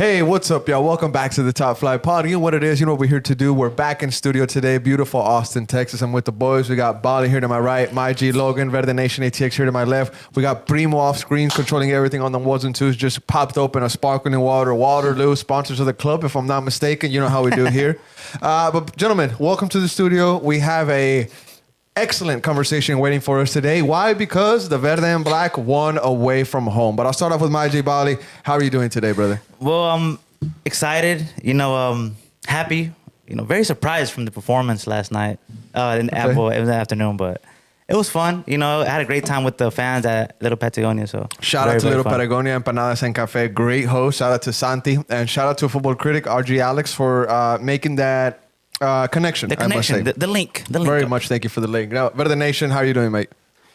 Hey, what's up, y'all? Welcome back to the Top Flight Pod. You know what it is. You know what we're here to do. We're back in studio today. Beautiful Austin, Texas. I'm with the boys. We got Bali here to my right. My G Logan, Verde Nation ATX here to my left. We got Primo off screen controlling everything on the ones and twos. Just popped open a sparkling water. Waterloo, sponsors of the club, if I'm not mistaken. You know how we do here. But gentlemen, welcome to the studio. We have a excellent conversation waiting for us today. Why? Because the Verde and Black won away from home. But I'll start off with my G Bali. How are you doing today, brother? Well, I'm excited, happy, very surprised from the performance last night. It was in the afternoon, but it was fun. I had a great time with the fans at Little Patagonia. So shout out to Little Patagonia, Empanadas and Cafe. Great host. Shout out to Santi. And shout out to Football Critic, RG Alex, for making that connection. The connection, the link. Very much thank you for the link. Now, Verde Nation, how are you doing, mate?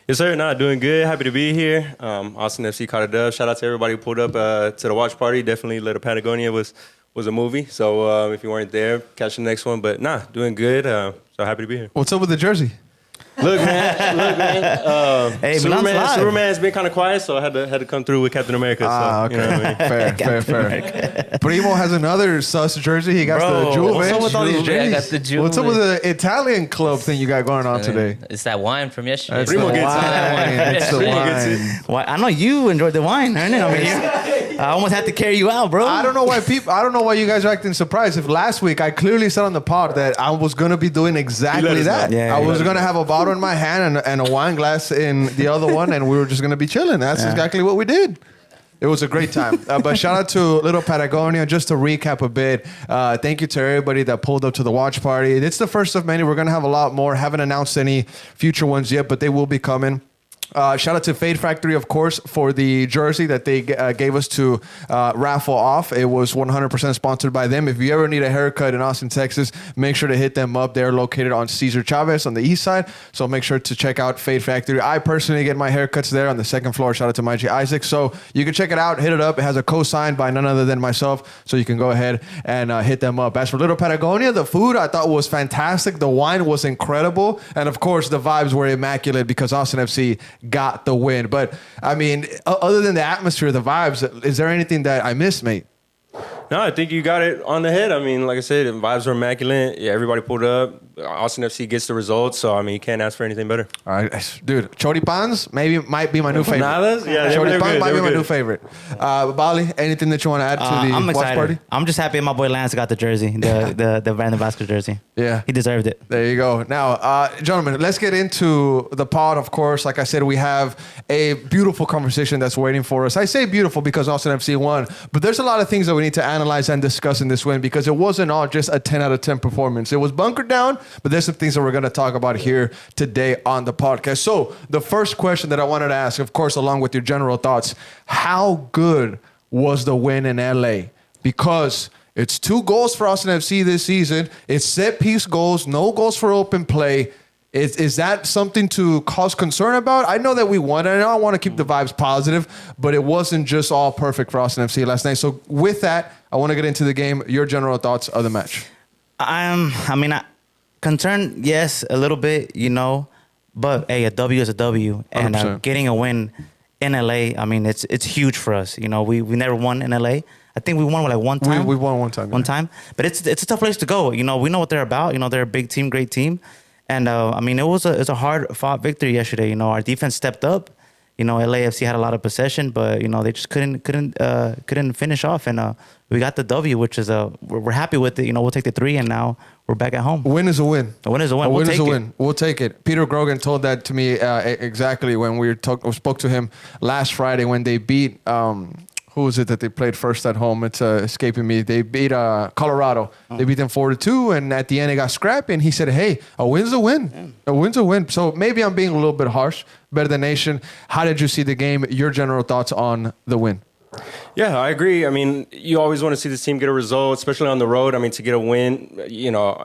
Yes, sir. Doing good. Happy to be here. Austin FC caught a dub. Shout out to everybody who pulled up to the watch party. Definitely Little Patagonia was a movie. So if you weren't there, catch the next one. But doing good. So happy to be here. What's up with the jersey? Look, man. Hey, Superman's been kind of quiet, so I had to come through with Captain America. Okay. You know what I mean? Fair. Primo has another sus jersey. He got the Juve. What's up with all these jerseys? I got the Juve. What's up with the Italian club thing you got going on today? It's that wine from yesterday. Primo gets it. It's the Primo wine. gets it. Why? I know you enjoyed the wine, I almost had to carry you out, bro. I don't know why you guys are acting surprised. If last week I clearly said on the pod that I was gonna be doing exactly that. Yeah, I was gonna have a bottle in my hand and a wine glass in the other one, and we were just gonna be chilling. That's exactly what we did. It was a great time. But shout out to Little Patagonia. Just to recap a bit, thank you to everybody that pulled up to the watch party. It's the first of many. We're going to have a lot more. Haven't announced any future ones yet, but they will be coming. Shout out to Fade Factory, of course, for the jersey that they gave us to raffle off. It was 100% sponsored by them. If you ever need a haircut in Austin, Texas, make sure to hit them up. They're located on Cesar Chavez on the east side. So make sure to check out Fade Factory. I personally get my haircuts there on the second floor. Shout out to Mikey Isaac. So you can check it out, hit it up. It has a co-sign by none other than myself. So you can go ahead and hit them up. As for Little Patagonia, the food I thought was fantastic. The wine was incredible. And of course, the vibes were immaculate because Austin FC got the win. But I mean, other than the atmosphere, the vibes, is there anything that I missed, mate? No, I think you got it on the head. I mean, like I said, the vibes were immaculate. Yeah, everybody pulled up. Austin FC gets the results, so I mean, you can't ask for anything better. All right, dude. Choripans might be my new favorite. Empanadas? Yeah, Choripans might be my new favorite. Bali, anything that you want to add to the I'm watch excited. party? I'm just happy my boy Lance got the jersey, the Brandon Vasquez jersey. Yeah. He deserved it. There you go. Now, gentlemen, let's get into the pod, of course. Like I said, we have a beautiful conversation that's waiting for us. I say beautiful because Austin FC won, but there's a lot of things that we need to analyze and discuss in this win because it wasn't all just a 10 out of 10 performance. It was bunkered down, but there's some things that we're going to talk about here today on the podcast. So the first question that I wanted to ask, of course, along with your general thoughts, how good was the win in LA? Because it's 2 goals for Austin FC this season. It's set piece goals, no goals for open play. Is that something to cause concern about? I know that we won, and I know I want to keep the vibes positive, but it wasn't just all perfect for Austin FC last night. So with that, I want to get into the game. Your general thoughts of the match. Concerned, yes, a little bit, but hey, a W is a W, and getting a win in LA, I mean, it's huge for us. We never won in LA. I think we won like one time. We won one time. One time, but it's a tough place to go. We know what they're about. They're a big team, great team, and it was a hard fought victory yesterday. Our defense stepped up. LAFC had a lot of possession, but they just couldn't finish off, and we got the W, which is we're happy with it. We'll take the 3, and now we're back at home. A win is a win. A win is a win. A win is a win. We'll take it. Peter Grogan told that to me exactly when we spoke to him last Friday when they beat. Who was it that they played first at home? It's escaping me. They beat Colorado. They beat them 4-2, and at the end it got scrappy. And he said, "Hey, a win's a win. Yeah. A win's a win." So maybe I'm being a little bit harsh. Verde Nation, how did you see the game? Your general thoughts on the win? Yeah, I agree. I mean, you always want to see this team get a result, especially on the road. I mean, to get a win,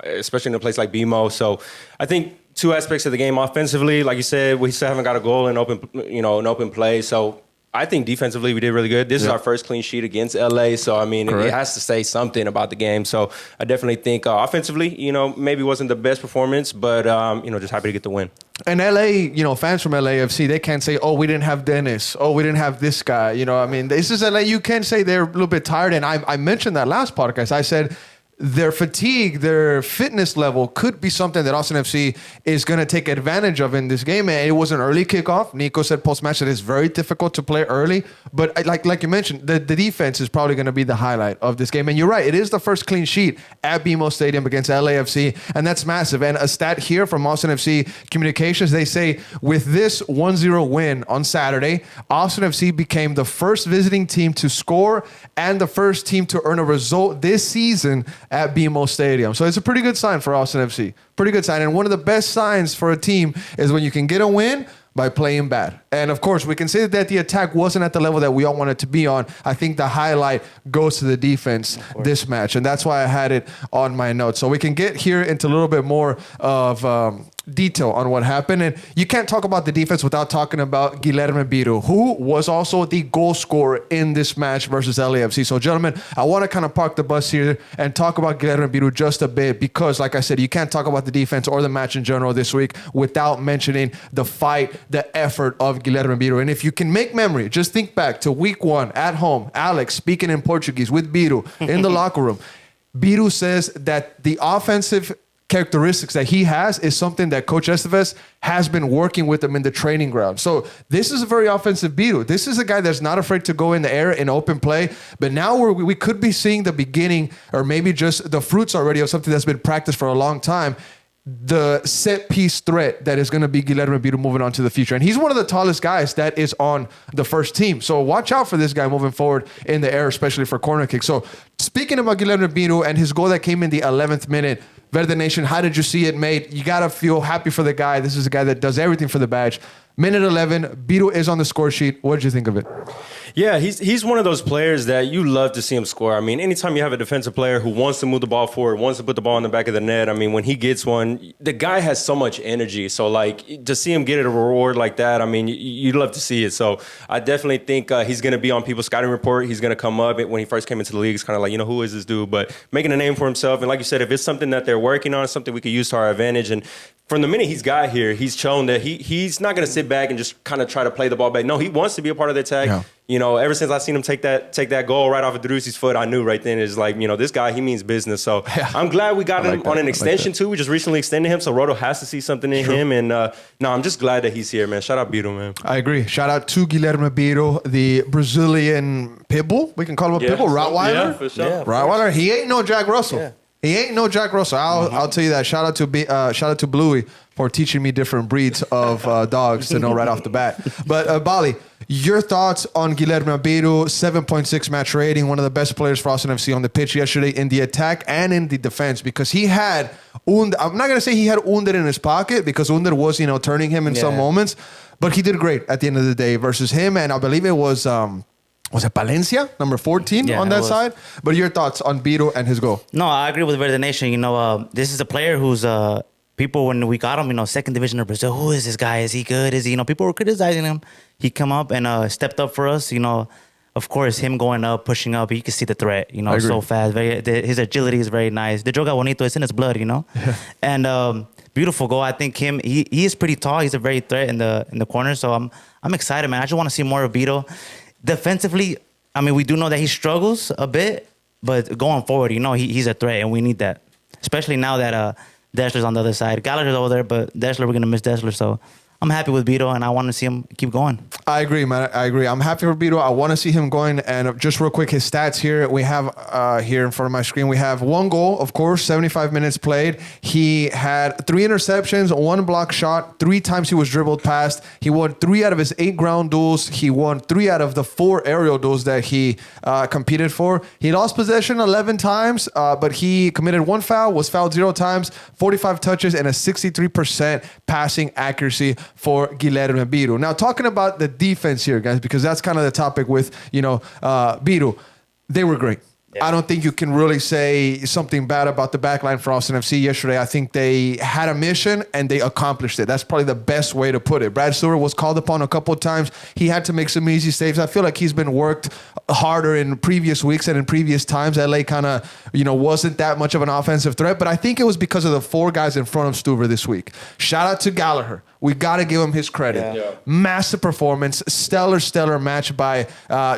especially in a place like BMO. So I think 2 aspects of the game offensively, like you said, we still haven't got a goal in open play. So I think defensively we did really good. This is our first clean sheet against LA, so I mean it has to say something about the game. So I definitely think offensively, maybe wasn't the best performance, but just happy to get the win. And LA, fans from LAFC, they can't say, oh, we didn't have Dennis. Oh, we didn't have this guy. I mean, this is LA. You can say they're a little bit tired. And I mentioned that last podcast. I said their fatigue, their fitness level could be something that Austin FC is going to take advantage of in this game. And it was an early kickoff. Nico said post-match that it's very difficult to play early. But like you mentioned, the defense is probably going to be the highlight of this game. And you're right. It is the first clean sheet at BMO Stadium against LAFC. And that's massive. And a stat here from Austin FC Communications, they say with this 1-0 win on Saturday, Austin FC became the first visiting team to score and the first team to earn a result this season at BMO Stadium. So it's a pretty good sign for Austin FC. Pretty good sign. And one of the best signs for a team is when you can get a win by playing bad. And of course, we can say that the attack wasn't at the level that we all wanted to be on. I think the highlight goes to the defense this match. And that's why I had it on my notes. So we can get here into a little bit more of detail on what happened. And you can't talk about the defense without talking about Guilherme Biro, who was also the goal scorer in this match versus LAFC. So gentlemen, I want to kind of park the bus here and talk about Guilherme Biro just a bit because, like I said, you can't talk about the defense or the match in general this week without mentioning the fight, the effort of Guilherme Biro. And if you can make memory, just think back to week 1 at home, Alex speaking in Portuguese with Biro in the locker room. Biro says that the offensive characteristics that he has is something that Coach Estevez has been working with him in the training ground. So this is a very offensive Biro. This is a guy that's not afraid to go in the air in open play. But now we could be seeing the beginning or maybe just the fruits already of something that's been practiced for a long time. The set piece threat that is going to be Guilherme Biro moving on to the future. And he's one of the tallest guys that is on the first team. So watch out for this guy moving forward in the air, especially for corner kicks. So speaking about Guilherme Biro and his goal that came in the 11th minute, Verde Nation, how did you see it, mate? You got to feel happy for the guy. This is a guy that does everything for the badge. Minute 11, Biro is on the score sheet. What did you think of it? Yeah, he's one of those players that you love to see him score. I mean, anytime you have a defensive player who wants to move the ball forward, wants to put the ball in the back of the net, I mean, when he gets one, the guy has so much energy. So, like, to see him get a reward like that, I mean, you'd love to see it. So, I definitely think he's going to be on people's scouting report. He's going to come up. When he first came into the league, it's kind of like, who is this dude? But making a name for himself. And like you said, if it's something that they're working on, something we could use to our advantage. And from the minute he's got here, he's shown that he's not going to sit back and just kind of try to play the ball back. No, he wants to be a part of the attack. Yeah. Ever since I seen him take that goal right off of Drusi's foot, I knew right then it's like, this guy, he means business. So I'm glad we got him on an extension too. We just recently extended him, so Roto has to see something in him. And I'm just glad that he's here, man. Shout out Biro, man. I agree. Shout out to Guilherme Biro, the Brazilian pitbull. We can call him a pitbull, Rottweiler. Yeah, for sure. Yeah, Rottweiler. He ain't no Jack Russell. Yeah. He ain't no Jack Russell. I'll tell you that. Shout out to Bluey for teaching me different breeds of dogs to know right off the bat. But Bali, your thoughts on Guilherme Biro, 7.6 match rating, one of the best players for Austin FC on the pitch yesterday in the attack and in the defense, because he had Under. I'm not going to say he had Under in his pocket because Under was, turning him in some moments, but he did great at the end of the day versus him. And I believe it was it Palencia, number 14 on that side? But your thoughts on Biro and his goal? No, I agree with Verde Nation. This is a player who's people, when we got him, second division of Brazil, who is this guy? Is he good? Is he, people were criticizing him. He come up and stepped up for us. Of course, him going up, pushing up, you can see the threat, so fast. His agility is very nice. The joga bonito is in his blood, Yeah. And beautiful goal. I think he is pretty tall. He's a very threat in the corner. So I'm excited, man. I just want to see more of Biro. Defensively, I mean, we do know that he struggles a bit, but going forward, he's a threat, and we need that. Especially now that Dessler's on the other side. Gallagher's over there, but Dessler, we're going to miss Dessler, so I'm happy with Biro, and I want to see him keep going. I agree, man. I agree. I'm happy for Biro. I want to see him going. And just real quick, his stats here. We have here in front of my screen, we have 1 goal, of course, 75 minutes played. He had 3 interceptions, 1 block shot, 3 times he was dribbled past. He won 3 out of his 8 ground duels. He won 3 out of the 4 aerial duels that he competed for. He lost possession 11 times, but he committed 1 foul, was fouled 0 times, 45 touches, and a 63% passing accuracy for Guilherme Biro. Now, talking about the defense here, guys, because that's kind of the topic with, Biro. They were great. I don't think you can really say something bad about the backline for Austin FC yesterday. I think they had a mission and they accomplished it. That's probably the best way to put it. Brad Stuver was called upon a couple of times. He had to make some easy saves. I feel like he's been worked harder in previous weeks and in previous times. LA kind of, wasn't that much of an offensive threat, but I think it was because of the 4 guys in front of Stuver this week. Shout out to Gallagher. We got to give him his credit. Yeah. Massive performance. Stellar match by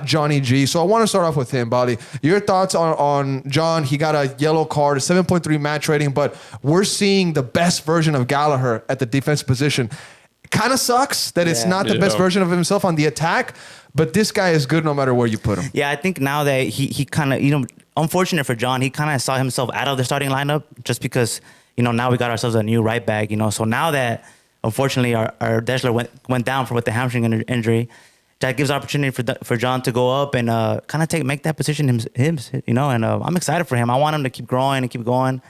Johnny G. So I want to start off with him, Bali. Your thoughts on John? He got a yellow card, a 7.3 match rating, but we're seeing the best version of Gallagher at the defensive position. Kind of sucks that it's not the best version of himself on the attack, but this guy is good no matter where you put him. Yeah, I think now that he kind of, unfortunate for John, he kind of saw himself out of the starting lineup just because, now we got ourselves a new right back, So now that, unfortunately, our Deshler went down with the hamstring injury, that gives opportunity for John to go up and kind of make that position him. And I'm excited for him. I want him to keep growing and keep going.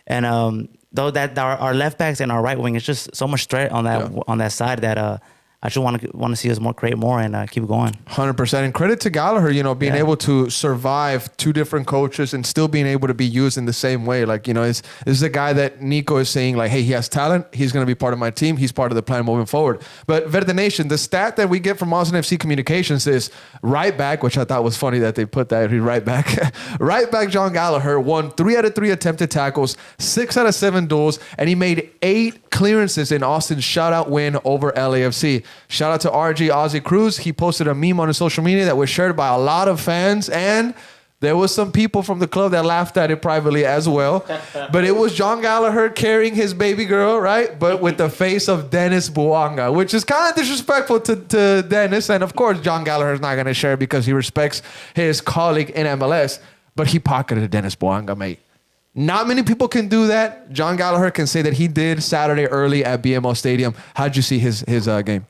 And though that our left backs and our right wing is just so much threat on that side that I just want to see us create more and keep going. 100%. And credit to Gallagher, being able to survive 2 different coaches and still being able to be used in the same way. Like, this is a guy that Nico is saying, like, hey, he has talent. He's going to be part of my team. He's part of the plan moving forward. But Verde Nation, the stat that we get from Austin FC Communications is right back, which I thought was funny that they put that right back. Right back Jon Gallagher won 3 out of 3 attempted tackles, 6 out of 7 duels, and he made 8 clearances in Austin's shutout win over LAFC. Shout out to RG Ozzy Cruz. He posted a meme on his social media that was shared by a lot of fans, and there was some people from the club that laughed at it privately as well. But it was Jon Gallagher carrying his baby girl, right? But with the face of Dennis Bouanga, which is kind of disrespectful to Dennis. And of course, Jon Gallagher is not going to share because he respects his colleague in MLS. But he pocketed Dennis Bouanga, mate. Not many people can do that. Jon Gallagher can say that he did Saturday early at BMO Stadium. How'd you see his game?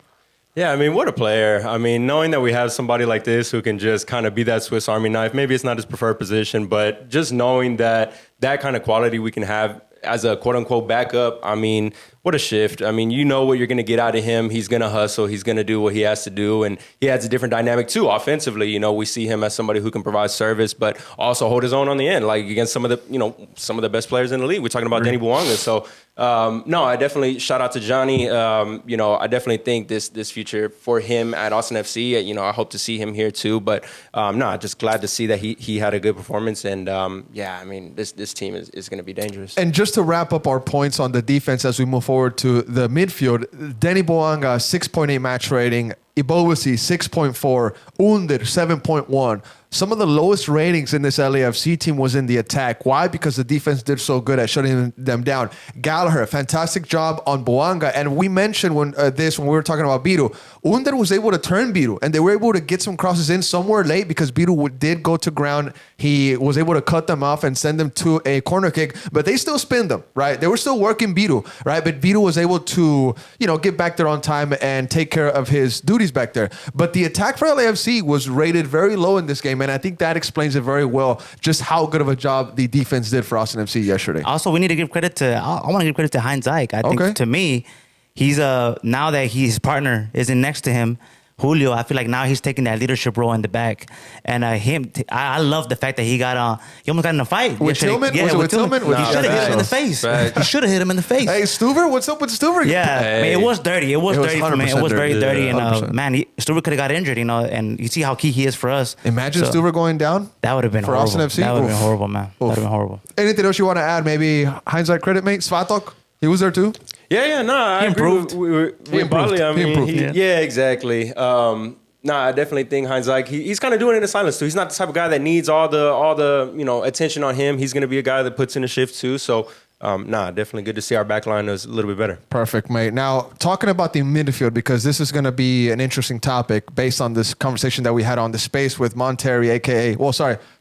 Yeah, I mean, what a player. I mean, knowing that we have somebody like this who can just kind of be that Swiss Army knife, maybe it's not his preferred position, but just knowing that kind of quality we can have as a quote-unquote backup, I mean, what a shift. I mean, you know what you're going to get out of him. He's going to hustle. He's going to do what he has to do. And he adds a different dynamic, too, offensively. We see him as somebody who can provide service, but also hold his own on the end, like against some of the best players in the league. We're talking about Danny Bouanga. So, no, I definitely shout out to Johnny. I definitely think this future for him at Austin FC, I hope to see him here, too. But, no, just glad to see that he had a good performance. And, I mean, this team is going to be dangerous. And just to wrap up our points on the defense as we move forward to the midfield, Danny Bouanga, 6.8 match rating, Ibowasi, 6.4, Under, 7.1. Some of the lowest ratings in this LAFC team was in the attack. Why? Because the defense did so good at shutting them down. Gallagher, fantastic job on Bouanga. And we mentioned when we were talking about Biro. Under was able to turn Biro, and they were able to get some crosses in somewhere late because Biro did go to ground. He was able to cut them off and send them to a corner kick, but they still spinned them, right? They were still working Biro, right? But Biro was able to, get back there on time and take care of his duties back there. But the attack for LAFC was rated very low in this game, and I think that explains it very well, just how good of a job the defense did for Austin FC yesterday. Also, we need to give credit to, I want to give credit to Heinz Ike. I think, to me, he's now that his partner is in next to him, Julio, I feel like now he's taking that leadership role in the back. And I love the fact that he almost got in a fight. With Tillman? Yeah, with Tillman? He should have hit him in the face. Right. He should have hit him in the face. Hey, Stuver, what's up with Stuver? Yeah, hey. I mean, it was dirty. It was dirty for me. It was very dirty. And Stuver could have got injured, and you see how key he is for us. Imagine Stuver going down. That would have been horrible. For Austin FC? That would have been horrible, man. That would have been horrible. Anything else you want to add? Maybe hindsight credit, mate? Svatok? He was there too? Yeah, no, I improved. agree with Bali. I mean, improved. Yeah, exactly. I definitely think Heinz Ike, he's kind of doing it in silence too. He's not the type of guy that needs all the attention on him. He's going to be a guy that puts in a shift too. So, definitely good to see our back line is a little bit better. Perfect, mate. Now, talking about the midfield, because this is going to be an interesting topic based on this conversation that we had on the space with Monteri,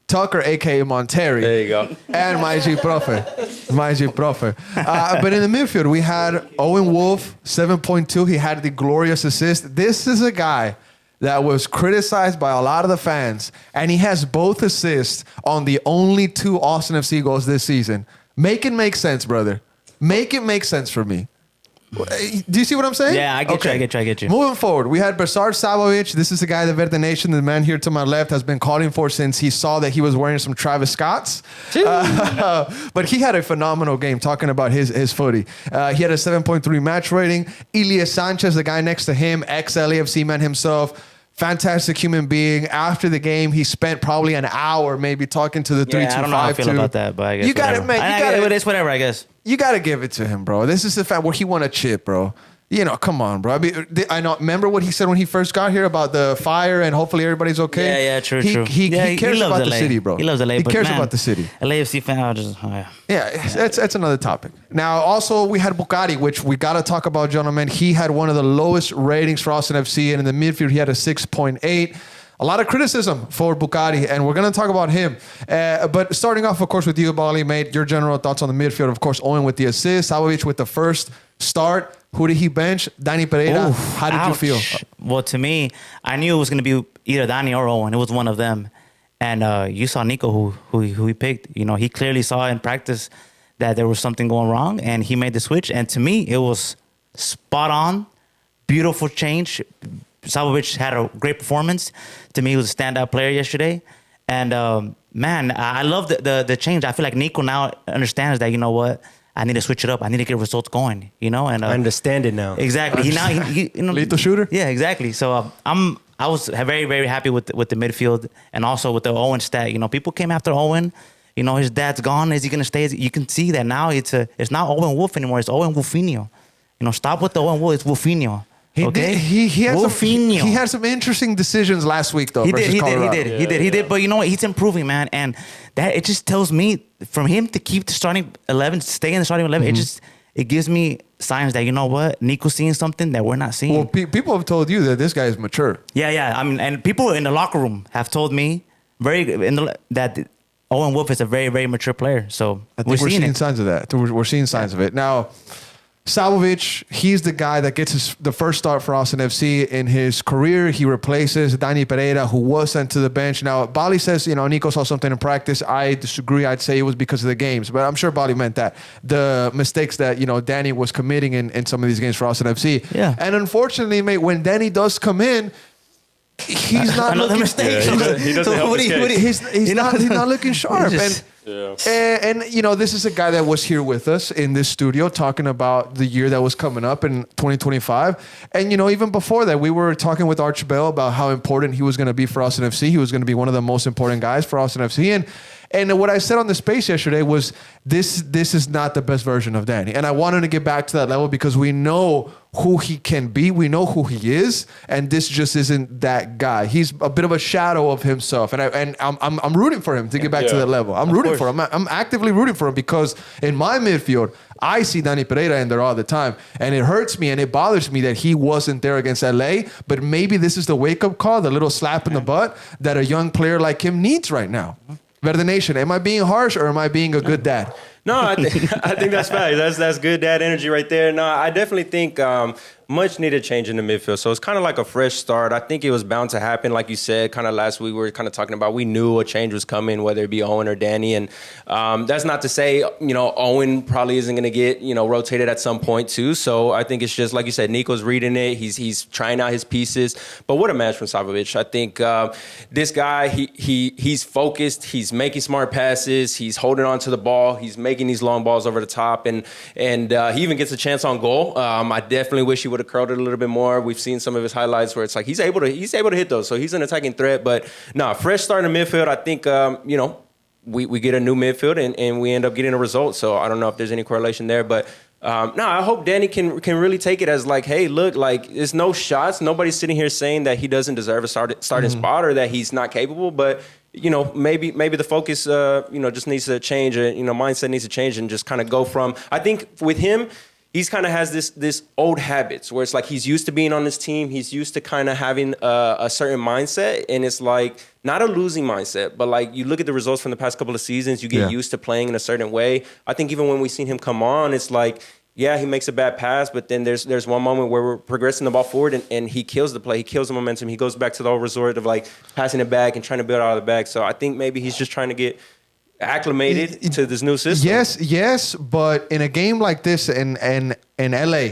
Tucker, a.k.a. Monteri. There you go. And my G Profe. But in the midfield, we had Owen Wolf, 7.2. He had the glorious assist. This is a guy that was criticized by a lot of the fans, and he has both assists on the only 2 Austin FC goals this season. Make it make sense, brother. Make it make sense for me. Do you see what I'm saying? Yeah, I get you. Moving forward, we had Besar Sabovic. This is the guy that Verde Nation, the man here to my left, has been calling for since he saw that he was wearing some Travis Scotts. But he had a phenomenal game, talking about his footy. He had a 7.3 match rating. Elias Sanchez, the guy next to him, ex-LAFC man himself, fantastic human being. After the game, he spent probably an hour maybe talking to the 3-2-5-2. I don't know how I feel about that, but I guess you got it, man. It's whatever, I guess. You got to give it to him, bro. This is the fact where he won a chip, bro. You know, come on, bro. I mean, I know. Remember what he said when he first got here about the fire and hopefully everybody's okay? Yeah, true. He cares about the city, bro. He loves LA. He cares about the city. LAFC fan, That's another topic. Now, also, we had Bukari, which we got to talk about, gentlemen. He had one of the lowest ratings for Austin FC, and in the midfield, he had a 6.8. A lot of criticism for Bukari, and we're going to talk about him. But starting off, of course, with you, Bali, mate, your general thoughts on the midfield. Of course, Owen with the assist, Sabovic with the first start. Who did he bench? Dani Pereira. How did you feel? Well, to me, I knew it was going to be either Dani or Owen. It was one of them. And you saw Nico, who he picked. You know, he clearly saw in practice that there was something going wrong, and he made the switch. And to me, it was spot on, beautiful change. Sabovic had a great performance. To me, he was a standout player yesterday. And, man, I love the change. I feel like Nico now understands that, you know what, I need to switch it up. I need to get results going, you know? And I understand it now. Exactly. He you know, lethal shooter? Yeah, exactly. So I was very, very happy with the midfield and also with the Owen stat. You know, people came after Owen. You know, his dad's gone. Is he going to stay? You can see that now it's not Owen Wolf anymore. It's Owen Wolfinho. You know, stop with the Owen Wolf. It's Wolfinho. Okay? He had some interesting decisions last week, though. He did. But you know what? He's improving, man. And that it just tells me from him to keep the starting 11, stay in the starting 11. It gives me signs that, you know what, Nico's seeing something that we're not seeing. Well, people have told you that this guy is mature. Yeah. I mean, and people in the locker room have told me that Owen Wolf is a very, very mature player. So I think we're seeing signs of that. We're seeing signs of it now. Sabovic, he's the guy that gets the first start for Austin FC in his career. He replaces Dani Pereira, who was sent to the bench. Now, Bali says, you know, Nico saw something in practice. I disagree. I'd say it was because of the games, but I'm sure Bali meant that. The mistakes that, you know, Dani was committing in some of these games for Austin FC. Yeah. And unfortunately, mate, when Dani does come in, he's not another looking, mistake. Yeah, he doesn't help his case. He's not looking sharp. Yeah. And, you know, this is a guy that was here with us in this studio talking about the year that was coming up in 2025. And, you know, even before that, we were talking with Arch Bell about how important he was going to be for Austin FC. He was going to be one of the most important guys for Austin FC. And what I said on the space yesterday was this is not the best version of Dani. And I wanted to get back to that level because we know who he can be. We know who he is. And this just isn't that guy. He's a bit of a shadow of himself. And I'm rooting for him to get back to that level. I'm rooting for him. I'm actively rooting for him because in my midfield, I see Dani Pereira in there all the time. And it hurts me and it bothers me that he wasn't there against LA. But maybe this is the wake-up call, the little slap in the butt that a young player like him needs right now. Verde Nation, am I being harsh or am I being a good dad? No, I think that's fact. That's good dad energy right there. No, I definitely think much needed change in the midfield. So it's kind of like a fresh start. I think it was bound to happen. Like you said, kind of last week we were kind of talking about we knew a change was coming, whether it be Owen or Dani. And that's not to say, you know, Owen probably isn't going to get, you know, rotated at some point too. So I think it's just, like you said, Nico's reading it. He's trying out his pieces. But what a match from Sabovic. I think this guy, he's focused. He's making smart passes. He's holding on to the ball. He's making these long balls over the top. And he even gets a chance on goal. I definitely wish he would have curled it a little bit more. We've seen some of his highlights where it's like he's able to hit those. So he's an attacking threat. But no, fresh start in the midfield. I think you know, we get a new midfield and we end up getting a result. So I don't know if there's any correlation there, but no, I hope Dani can really take it as like, hey, look, like it's no shots. Nobody's sitting here saying that he doesn't deserve a starting spot or that he's not capable, but you know, maybe the focus, you know, just needs to change. You know, mindset needs to change and just kind of go from. I think with him, he's kind of has this old habits where it's like he's used to being on this team. He's used to kind of having a certain mindset, and it's like not a losing mindset, but like you look at the results from the past couple of seasons, you get used to playing in a certain way. I think even when we've seen him come on, it's like, yeah, he makes a bad pass, but then there's one moment where we're progressing the ball forward and he kills the play. He kills the momentum. He goes back to the old resort of like passing it back and trying to build out of the back. So I think maybe he's just trying to get acclimated to this new system. Yes, but in a game like this in LA,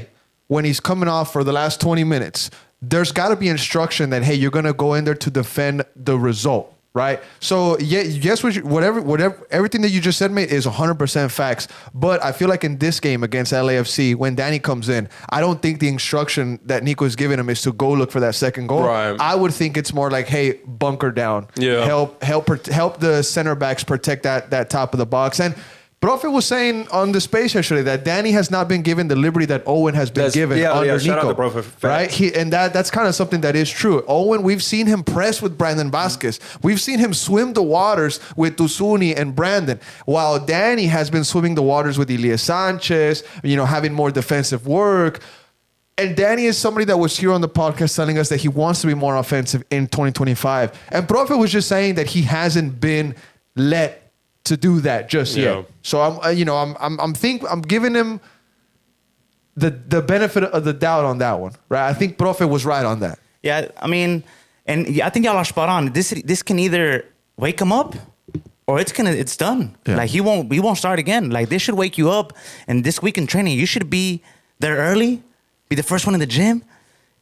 when he's coming off for the last 20 minutes, there's got to be instruction that, hey, you're going to go in there to defend the result. Right. So yes, whatever, everything that you just said, mate, is 100% facts. But I feel like in this game against LAFC, when Dani comes in, I don't think the instruction that Nico is giving him is to go look for that second goal. Right. I would think it's more like, hey, bunker down. Yeah. Help the center backs protect that top of the box. And Profe was saying on the space yesterday that Dani has not been given the liberty that Owen has been given under shout Nico. out to Profe. Right? That's kind of something that is true. Owen, we've seen him press with Brandon Vasquez. We've seen him swim the waters with Uzuni and Brandon, while Dani has been swimming the waters with Ilie Sanchez, having more defensive work. And Dani is somebody that was here on the podcast telling us that he wants to be more offensive in 2025. And Profe was just saying that he hasn't been let to do that just yet. So I'm giving him the benefit of the doubt on that one, right? I think Profe was right on that. Yeah, I mean, and I think y'all are spot on. This can either wake him up or it's done. Yeah. Like he won't start again. Like this should wake you up. And this week in training, you should be there early, be the first one in the gym.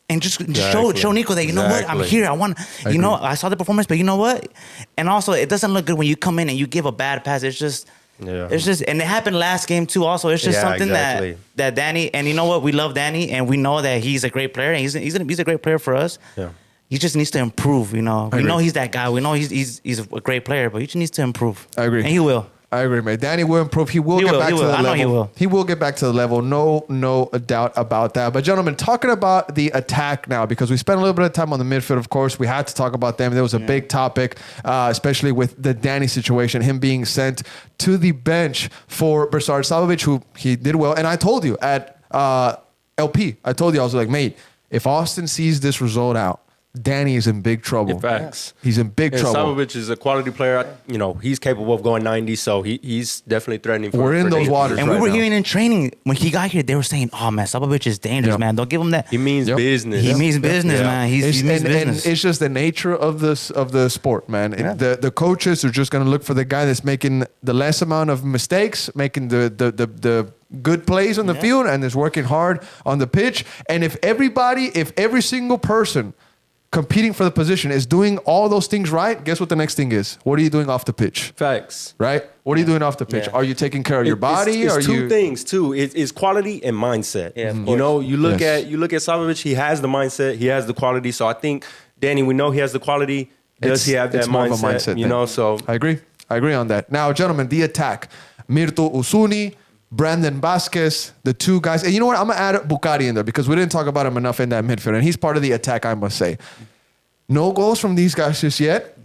And just show Nico that, you know what, I'm here. I saw the performance, but you know what? And also, it doesn't look good when you come in and you give a bad pass. It's just, and it happened last game too also. It's just something that Dani, and you know what? We love Dani and we know that he's a great player and he's a great player for us. Yeah. He just needs to improve, We know he's that guy. We know he's a great player, but he just needs to improve. I agree. And he will. I agree, mate. Dani will improve. He will get back to the level. I know he will. He will get back to the level. No doubt about that. But gentlemen, talking about the attack now, because we spent a little bit of time on the midfield, of course. We had to talk about them. There was a big topic, especially with the Dani situation, him being sent to the bench for Brsar Sabovic, who he did well. And I told you at LP, I was like, mate, if Austin sees this result out, Dani is in big trouble. Facts. He's in big trouble. Sabovic is a quality player. He's capable of going 90, so he's definitely threatening. We're in those waters and right we were now. Hearing in training, when he got here, they were saying, oh, man, Sabovic is dangerous, man. Don't give him that. He means business. He means business, man. He means business. And it's just the nature of the sport, man. Yeah. The coaches are just going to look for the guy that's making the less amount of mistakes, making the good plays on the field, and is working hard on the pitch. And if every single person competing for the position is doing all those things right, guess what the next thing is? What are you doing off the pitch? Facts. Right? What are you doing off the pitch? Are you taking care of your body? It's two things too. It's quality and mindset. Yeah, you look at Sabovic, he has the mindset, he has the quality. So I think Dani, we know he has the quality. Does he have that mindset? So I agree on that. Now, gentlemen, the attack. Mirto Uzuni, Brandon Vasquez, the two guys. And you know what? I'm going to add Bukari in there because we didn't talk about him enough in that midfield. And he's part of the attack, I must say. No goals from these guys just yet.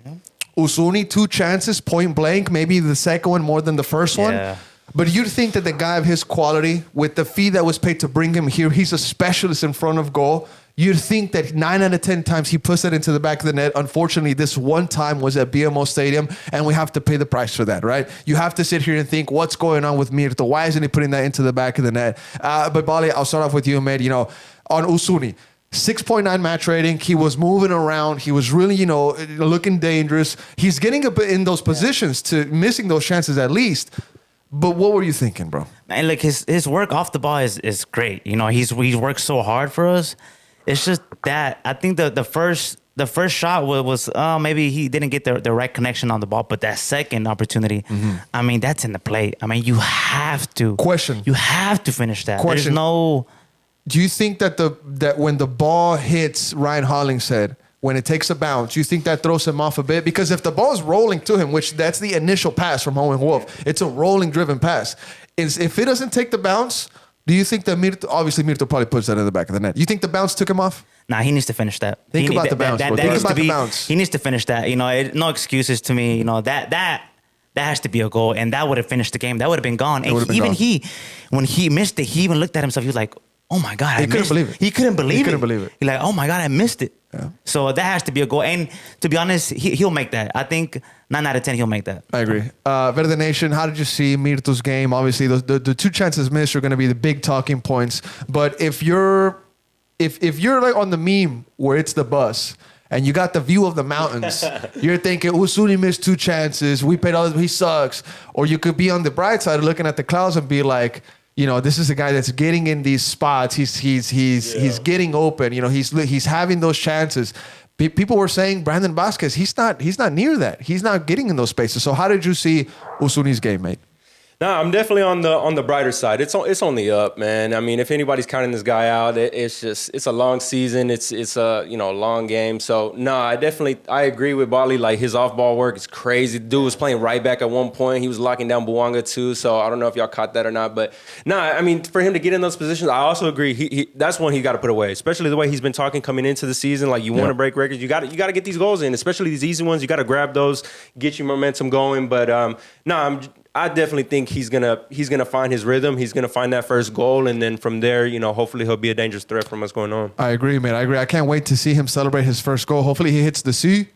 Uzuni, 2 chances, point blank. Maybe the second one more than the first one. But you'd think that the guy of his quality, with the fee that was paid to bring him here, he's a specialist in front of goal. You'd think that 9 out of 10 times he puts it into the back of the net. Unfortunately, this one time was at BMO Stadium, and we have to pay the price for that, right? You have to sit here and think, what's going on with Mirto? Why isn't he putting that into the back of the net? But Bali, I'll start off with you, mate. On Uzuni, 6.9 match rating. He was moving around. He was really, looking dangerous. He's getting a bit in those positions to missing those chances at least. But what were you thinking, bro? Man, like his work off the ball is great. He's worked so hard for us. It's just that I think the first shot was maybe he didn't get the right connection on the ball, but that second opportunity, I mean, that's in the play. I mean, you have to finish that. There's no. Do you think that when the ball hits Ryan Hollingshead, when it takes a bounce, you think that throws him off a bit? Because if the ball is rolling to him, which that's the initial pass from Owen Wolf, it's a rolling driven pass. If it doesn't take the bounce. Do you think that Mirto probably puts that in the back of the net? You think the bounce took him off? Nah, he needs to finish that. Think about the bounce. He needs to finish that. No excuses to me. That has to be a goal, and that would have finished the game. That would have been gone. And when he missed it, he even looked at himself. He was like, "Oh my God, he couldn't believe it. He couldn't believe it. He's like, "Oh my God, I missed it." Yeah. So that has to be a goal. And to be honest, he'll make that. I think 9 out of 10, he'll make that. I agree. Verde Nation, how did you see Mirto's game? Obviously, the 2 chances missed are going to be the big talking points. But if you're like on the meme where it's the bus and you got the view of the mountains, you're thinking, Uzuni missed 2 chances. We paid all this. He sucks. Or you could be on the bright side looking at the clouds and be like, this is a guy that's getting in these spots. He's getting open. He's having those chances. People were saying Brandon Vazquez, he's not near that. He's not getting in those spaces. So how did you see Uzuni's game, mate? No, I'm definitely on the brighter side. It's only up, man. I mean, if anybody's counting this guy out, it's a long season. It's a long game. So no, I agree with Bali. Like his off ball work is crazy. Dude was playing right back at one point. He was locking down Bouanga too. So I don't know if y'all caught that or not. But no, I mean for him to get in those positions, I also agree. He that's one he got to put away. Especially the way he's been talking coming into the season. Like you want to break records, you got to get these goals in. Especially these easy ones, you got to grab those, get your momentum going. But I definitely think he's gonna find his rhythm. He's gonna find that first goal, and then from there, hopefully he'll be a dangerous threat from what's going on. I agree, man. I agree. I can't wait to see him celebrate his first goal. Hopefully he hits the C.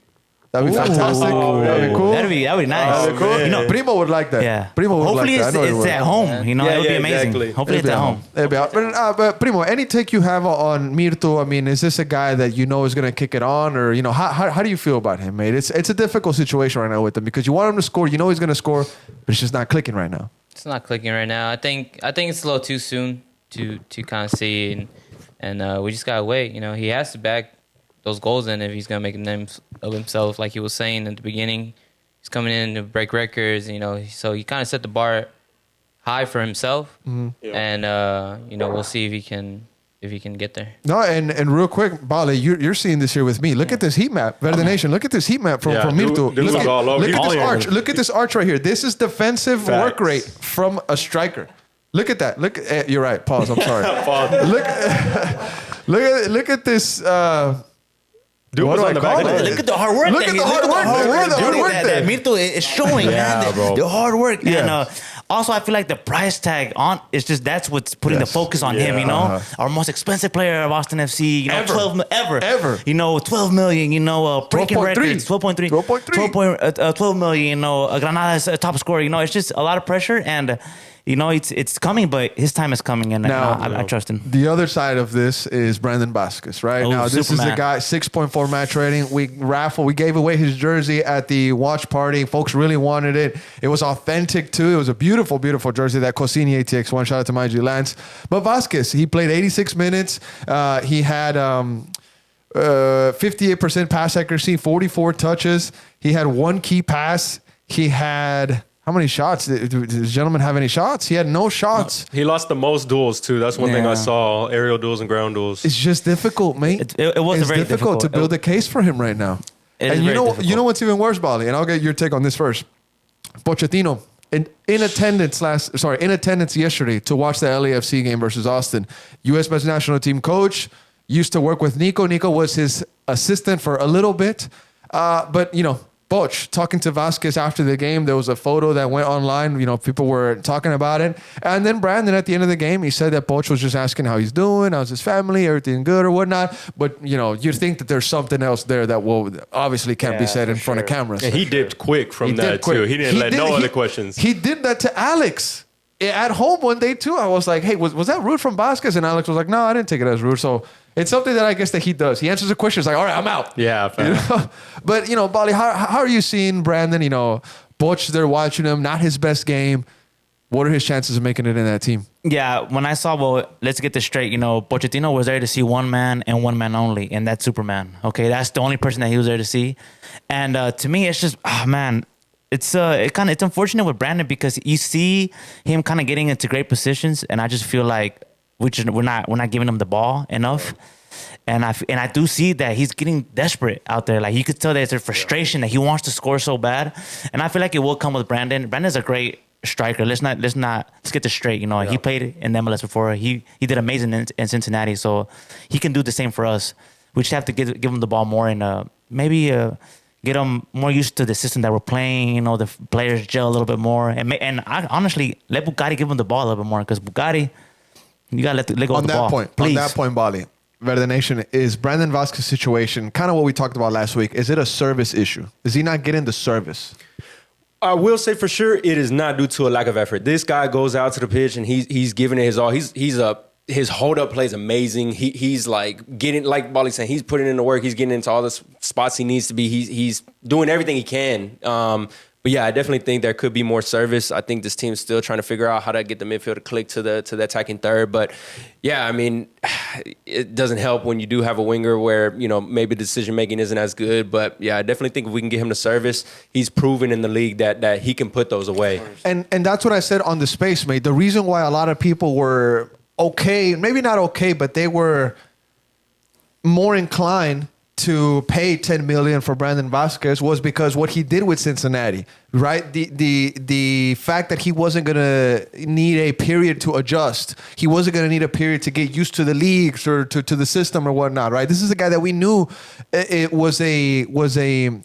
That'd be fantastic. That'd be cool. That'd be nice. That'd be cool. Primo would like that. Yeah. Primo would hopefully like that. it's at home. It would be amazing. Exactly. Hopefully it's at home. But Primo, any take you have on Mirto? I mean, is this a guy that is going to kick it on, or how do you feel about him, mate? It's a difficult situation right now with him because you want him to score. He's going to score, but it's just not clicking right now. It's not clicking right now. I think it's a little too soon to kind of see, and we just gotta wait. He has to back those goals in if he's gonna make a name of himself, like he was saying at the beginning. He's coming in to break records, so he kind of set the bar high for himself, and we'll see if he can get there. No, and real quick, Bale, you're seeing this here with me. Look at this heat map, Verde Nation. Look at this heat map from Mirto. Look at this arch. Look at this arch right here. This is defensive work rate from a striker. Look at that. You're right. Pause. I'm sorry. look at this. Dude was on the back. Look at the hard work. Look at the hard work there. Mirto is showing, man. The hard work. And also, I feel like the price tag on is just that's what's putting the focus on him. Our most expensive player of Austin FC. Ever. 12 million. Breaking records. 12 million. Granada's top scorer. It's just a lot of pressure and. It's coming, but his time is coming, and I trust him. The other side of this is Brandon Vazquez, right? Now, this is the guy, 6.4 match rating. We gave away his jersey at the watch party. Folks really wanted it. It was authentic, too. It was a beautiful, beautiful jersey, that Cosini ATX1. Shout out to my G Lance. But Vazquez, he played 86 minutes. He had 58% pass accuracy, 44 touches. He had one key pass. He had... How many shots? Did this gentleman have any shots? He had no shots. He lost the most duels, too. That's one thing I saw. Aerial duels and ground duels. It's just difficult, mate. It was very difficult to build a case for him right now. And you know what's even worse, Bali? And I'll get your take on this first. Pochettino, in attendance yesterday to watch the LAFC game versus Austin. U.S. men's national team coach, used to work with Nico. Nico was his assistant for a little bit. But Poch talking to Vazquez after the game. There was a photo that went online. People were talking about it. And then Brandon, at the end of the game, he said that Poch was just asking how he's doing, how's his family, everything good or whatnot. But, you think that there's something else there that obviously can't be said in front of cameras. And he dipped quick from that, too. He didn't let no other questions. He did that to Alex at home one day, too. I was like, hey, was that rude from Vazquez? And Alex was like, no, I didn't take it as rude. So it's something that I guess that he does. He answers the question. It's like, all right, I'm out. Yeah. But, Bali, how are you seeing Brandon? Poch, they're watching him. Not his best game. What are his chances of making it in that team? Yeah, when I saw, let's get this straight. Pochettino was there to see one man and one man only, and that's Superman. Okay, that's the only person that he was there to see. And to me, it's just, it's unfortunate with Brandon because you see him kind of getting into great positions, and I just feel like we're not giving him the ball enough. And I do see that he's getting desperate out there. Like you could tell that it's a frustration that he wants to score so bad. And I feel like it will come with Brandon. Brandon's a great striker. Let's get this straight. He played in MLS before. He did amazing in Cincinnati, so he can do the same for us. We just have to give him the ball more and maybe get him more used to the system that we're playing. The players gel a little bit more, and I honestly let Bugatti give him the ball a little bit more because Bugatti. You gotta let go of the ball. On that point, Bali, Verde Nation, is Brandon Vazquez's situation kind of what we talked about last week? Is it a service issue? Is he not getting the service? I will say for sure it is not due to a lack of effort. This guy goes out to the pitch and he's giving it his all. His hold up play is amazing. He's like getting, like Bali's saying, he's putting in the work. He's getting into all the spots he needs to be. He's doing everything he can. yeah, I definitely think there could be more service. I think this team's still trying to figure out how to get the midfield to click to the attacking third. But yeah, I mean, it doesn't help when you do have a winger where, you know, maybe decision making isn't as good. But yeah, I definitely think if we can get him to service, he's proven in the league that he can put those away. And that's what I said on the space, mate. The reason why a lot of people were okay, maybe not okay, but they were more inclined to pay $10 million for Brandon Vazquez was because what he did with Cincinnati, right? The fact that he wasn't gonna need a period to adjust, he wasn't gonna need a period to get used to the leagues or to the system or whatnot, right? This is a guy that we knew it was a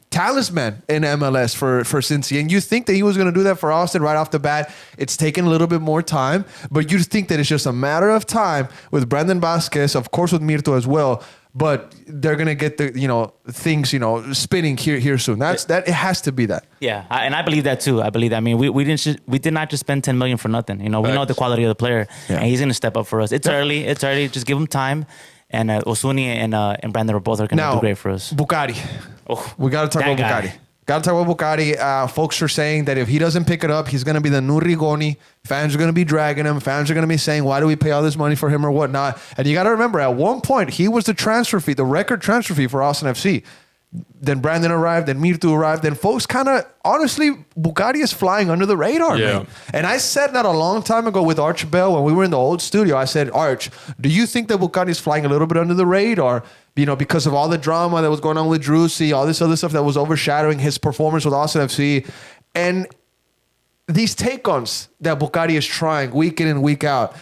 talisman in MLS for Cincy, and you think that he was gonna do that for Austin right off the bat. It's taken a little bit more time, but you think that it's just a matter of time with Brandon Vazquez, of course with Mirto as well. But they're gonna get the things spinning here soon. That it has to be that. Yeah, and I believe that too. I believe that. I mean, we did not just spend $10 million for nothing. We know the quality of the player, and he's gonna step up for us. It's early. Just give him time. And Uzuni and Brandon are both gonna do great for us. Bucari. We gotta talk about Bucari. Got to talk about Bucari. Folks are saying that if he doesn't pick it up, he's going to be the new Rigoni. Fans are going to be dragging him. Fans are going to be saying, why do we pay all this money for him or whatnot? And you got to remember, at one point, he was the transfer fee, the record transfer fee for Austin FC. Then Brandon arrived, then Mirto arrived. Then folks honestly, Bucari is flying under the radar, man. And I said that a long time ago with Arch Bell when we were in the old studio. I said, Arch, do you think that Bucari is flying a little bit under the radar? Because of all the drama that was going on with Drusy, all this other stuff that was overshadowing his performance with Austin FC. And these take-ons that Bucari is trying week in and week out,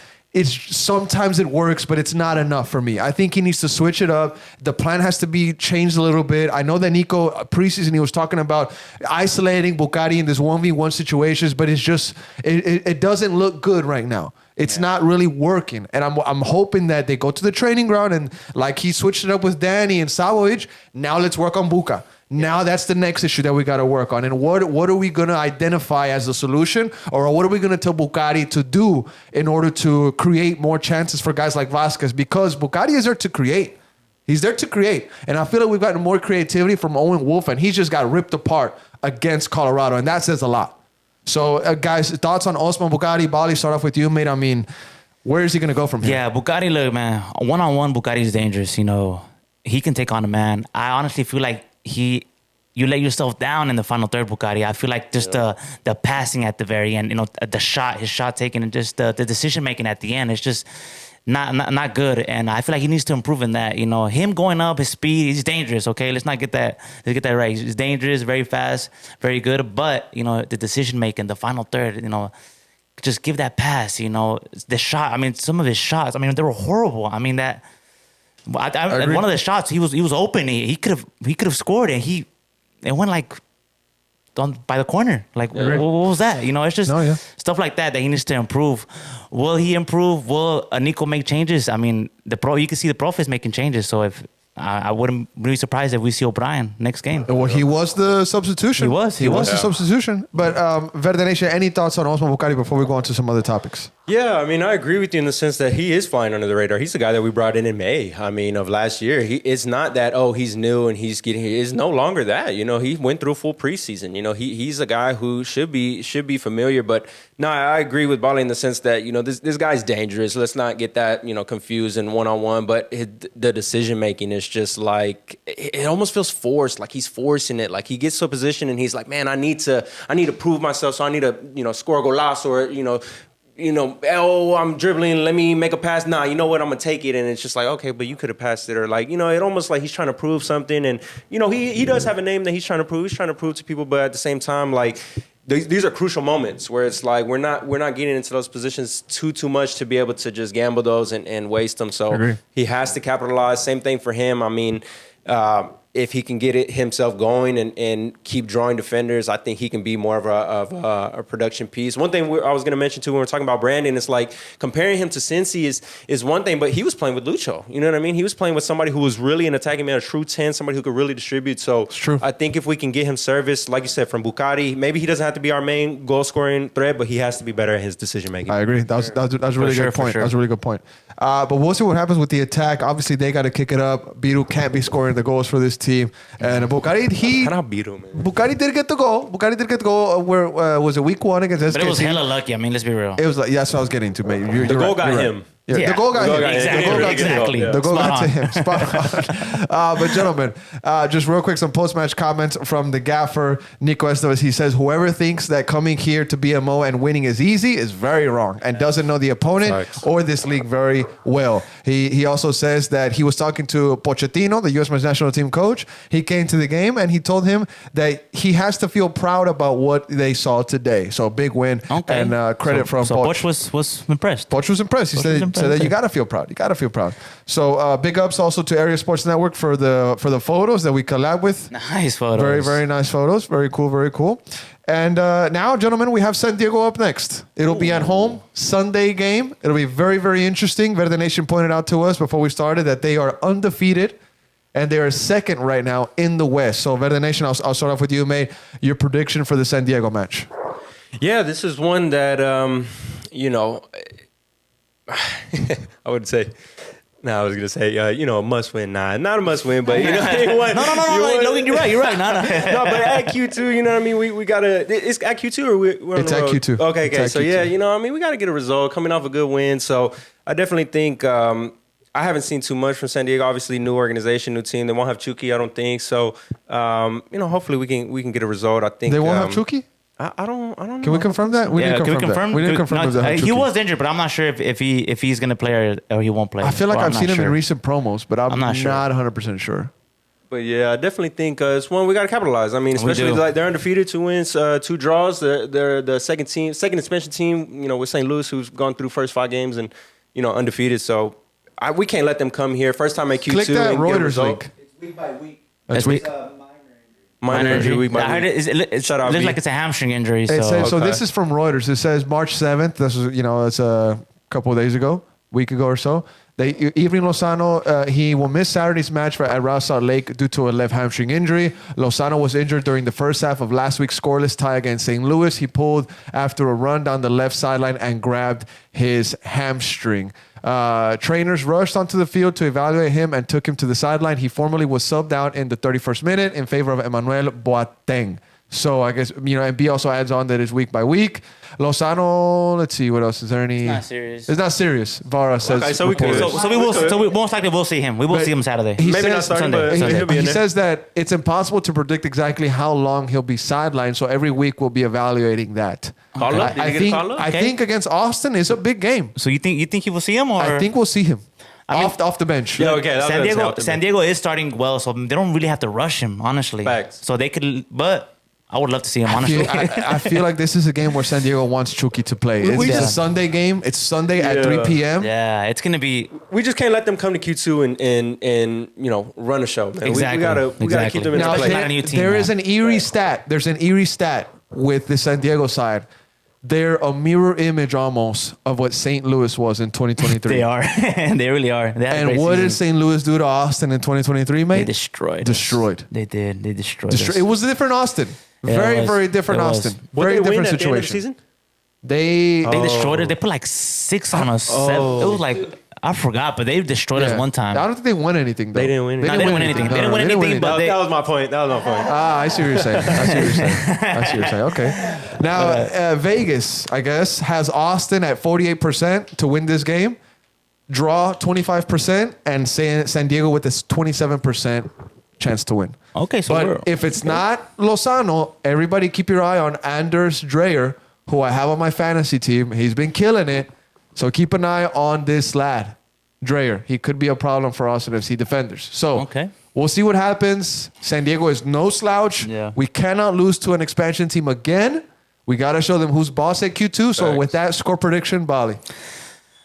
sometimes it works, but it's not enough for me. I think he needs to switch it up. The plan has to be changed a little bit. I know that Nico, preseason, he was talking about isolating Bucari in this 1v1 situations, but it's just, it doesn't look good right now. It's not really working. And I'm hoping that they go to the training ground and like he switched it up with Dani and Sabovic, now let's work on Buca. Now that's the next issue that we got to work on. And what are we going to identify as the solution? Or what are we going to tell Bucari to do in order to create more chances for guys like Vazquez? Because Bucari is there to create. He's there to create. And I feel like we've gotten more creativity from Owen Wolf, and he just got ripped apart against Colorado. And that says a lot. So, guys, thoughts on Osman Bucari? Bali, start off with you, mate. I mean, where is he going to go from here? Yeah, Bucari, look, man, one-on-one, Bucari is dangerous. He can take on a man. I honestly feel like you let yourself down in the final third, Bucari. I feel like just the passing at the very end, his shot taking, and just the decision making at the end, it's just not good. And I feel like he needs to improve in that. Him going up, his speed, he's dangerous. Okay, let's get that right. He's dangerous, very fast, very good. But the decision making, the final third, just give that pass. The shot. I mean, some of his shots. I mean, they were horrible. I mean that. One of the shots, he was open. He could have scored, and it went like by the corner. Like what was that? It's just stuff like that he needs to improve. Will he improve? Will Nico make changes? I mean, you can see the prof is making changes. So if I wouldn't be surprised if we see O'Brien next game. Well, he was the substitution. He was the substitution. But Verde Nation, any thoughts on Osman Bucari before we go on to some other topics? Yeah, I mean, I agree with you in the sense that he is flying under the radar. He's the guy that we brought in May. Of last year. It's not that he's new and he's getting here. It's no longer that. He went through full preseason. He's a guy who should be familiar. But no, I agree with Bali in the sense that this guy's dangerous. Let's not get that confused in one-on-one. But the decision making is just like it almost feels forced. Like he's forcing it. Like he gets to a position and he's like, man, I need to prove myself. So I need to score a golazo or I'm dribbling, let me make a pass. Nah, you know what, I'm going to take it. And it's just like, okay, but you could have passed it. Or like, it almost like he's trying to prove something. And, he does have a name that he's trying to prove. He's trying to prove to people. But at the same time, like, these are crucial moments where it's like we're not getting into those positions too much to be able to just gamble those and waste them. So he has to capitalize. Same thing for him. I mean, if he can get it himself going and keep drawing defenders, I think he can be more of a production piece. One thing I was going to mention too when we're talking about Brandon, it's like comparing him to Cincy is one thing, but he was playing with Lucho. You know what I mean? He was playing with somebody who was really an attacking man, a true 10, somebody who could really distribute. So it's true. I think if we can get him service, like you said, from Bucari, maybe he doesn't have to be our main goal scoring threat, but he has to be better at his decision making. I agree. That was a really good point. That was a really good point. But we'll see what happens with the attack. Obviously, they got to kick it up. Biro can't be scoring the goals for this team. team. And Bukhari, Biro, man. Bukhari did get the goal. Where was it week 1 against SKC? But it was hella lucky. I mean, let's be real. It was like, that's what I was getting to, mate. The goal got him. Yeah, the goal got him. Exactly. The goal got to him. Spot on. But gentlemen, just real quick, some post-match comments from the gaffer, Nico Estevez. He says, whoever thinks that coming here to BMO and winning is easy is very wrong and doesn't know the opponent or this league very well. He also says that he was talking to Pochettino, the U.S. men's national team coach. He came to the game and he told him that he has to feel proud about what they saw today. So big win and credit from Poch. Poch was impressed. Poch was impressed. He said that you gotta feel proud. You gotta feel proud. So big ups also to Area Sports Network for the photos that we collab with. Nice photos. Very, very nice photos. Very cool. Very cool. And now, gentlemen, we have San Diego up next. It'll be at home, Sunday game. It'll be very, very interesting. Verde Nation pointed out to us before we started that they are undefeated and they are second right now in the West. So Verde Nation, I'll start off with you, mate. Your prediction for the San Diego match. Yeah, this is one that, I would say... I was gonna say, a must win. Nah, not a must win, but No, Logan, you're right. No, but at Q2, you know what I mean. We gotta. It's at Q2 or we're on it's the at road? Q2. Okay. It's So Q2. yeah, you know what I mean. We gotta get a result coming off a good win. So I definitely think I haven't seen too much from San Diego. Obviously, new organization, new team. They won't have Chucky, I don't think. So hopefully we can get a result. I think They won't have Chucky? I don't know. Can we confirm that? We need to confirm that. We need to confirm that. He was injured, but I'm not sure if he's gonna play or he won't play. I feel like I've seen him in sure. recent promos, but I'm not sure. 100% sure. But yeah, I definitely think it's one we got to capitalize. I mean, especially like they're undefeated, 2 wins, 2 draws. They're the second expansion team, with St. Louis, who's gone through the first 5 games and undefeated. So we can't let them come here. First time at Q2. Click that and get a Reuters result. link. It's week by week. That's It's Minor injury. Week by I heard week. it looks like it's a hamstring injury. So So this is from Reuters. It says March 7th. This is, it's a couple of days ago, week ago or so. Guilherme Lozano, he will miss Saturday's match at Real Salt Lake due to a left hamstring injury. Lozano was injured during the first half of last week's scoreless tie against St. Louis. He pulled after a run down the left sideline and grabbed his hamstring. Trainers rushed onto the field to evaluate him and took him to the sideline. He formally was subbed out in the 31st minute in favor of Emmanuel Boateng. So I guess, and B also adds on that it's week by week. Lozano, let's see, what else? Is there any... It's not serious. It's not serious. Vara says... Okay, so we could... So we most likely will see him. We will see him Saturday. He Maybe not starting, but he'll be in he there. says that it's impossible to predict exactly how long he'll be sidelined, so every week we'll be evaluating that. Call up? Did you get a call up? I think against Austin is a big game. So you think he will see him, or I think we'll see him I mean- off the bench. Yeah, okay. San Diego is starting well, so they don't really have to rush him, honestly. Facts. So they could, but I would love to see him, honestly. I feel like this is a game where San Diego wants Chucky to play. It's a Sunday game. It's Sunday at 3 p.m. Yeah, it's gonna be. We just can't let them come to Q2 and run a show, man. Exactly. We gotta keep them in Now, the play. Not a new team, there man. is an eerie stat. There's an eerie stat with the San Diego side. They're a mirror image almost of what St. Louis was in 2023. They are. They really are. They had a And great what did season. St. Louis do to Austin in 2023, mate? They destroyed. Destroyed. Us. They did. They destroyed. us. It was a different Austin. Yeah, Very, it was. very different It was. Austin. What Very did they win different at the end of the situation. season? They destroyed it. They put like 6 on us. 7. It was like, I forgot, but they destroyed us one time. I don't think they won anything, though. They didn't win No, they didn't win anything. They didn't win anything, but That was my point. I see what you're saying. I see what you're saying. Okay. Now, Vegas, I guess, has Austin at 48% to win this game, draw 25%, and San Diego with this 27% chance to win. Okay, so But if it's not Lozano, everybody keep your eye on Anders Dreyer, who I have on my fantasy team. He's been killing it. So keep an eye on this lad, Dreyer. He could be a problem for Austin FC defenders. So Okay. we'll see what happens. San Diego is no slouch. Yeah. We cannot lose to an expansion team again. We got to show them who's boss at Q2. So with that score prediction, Bali.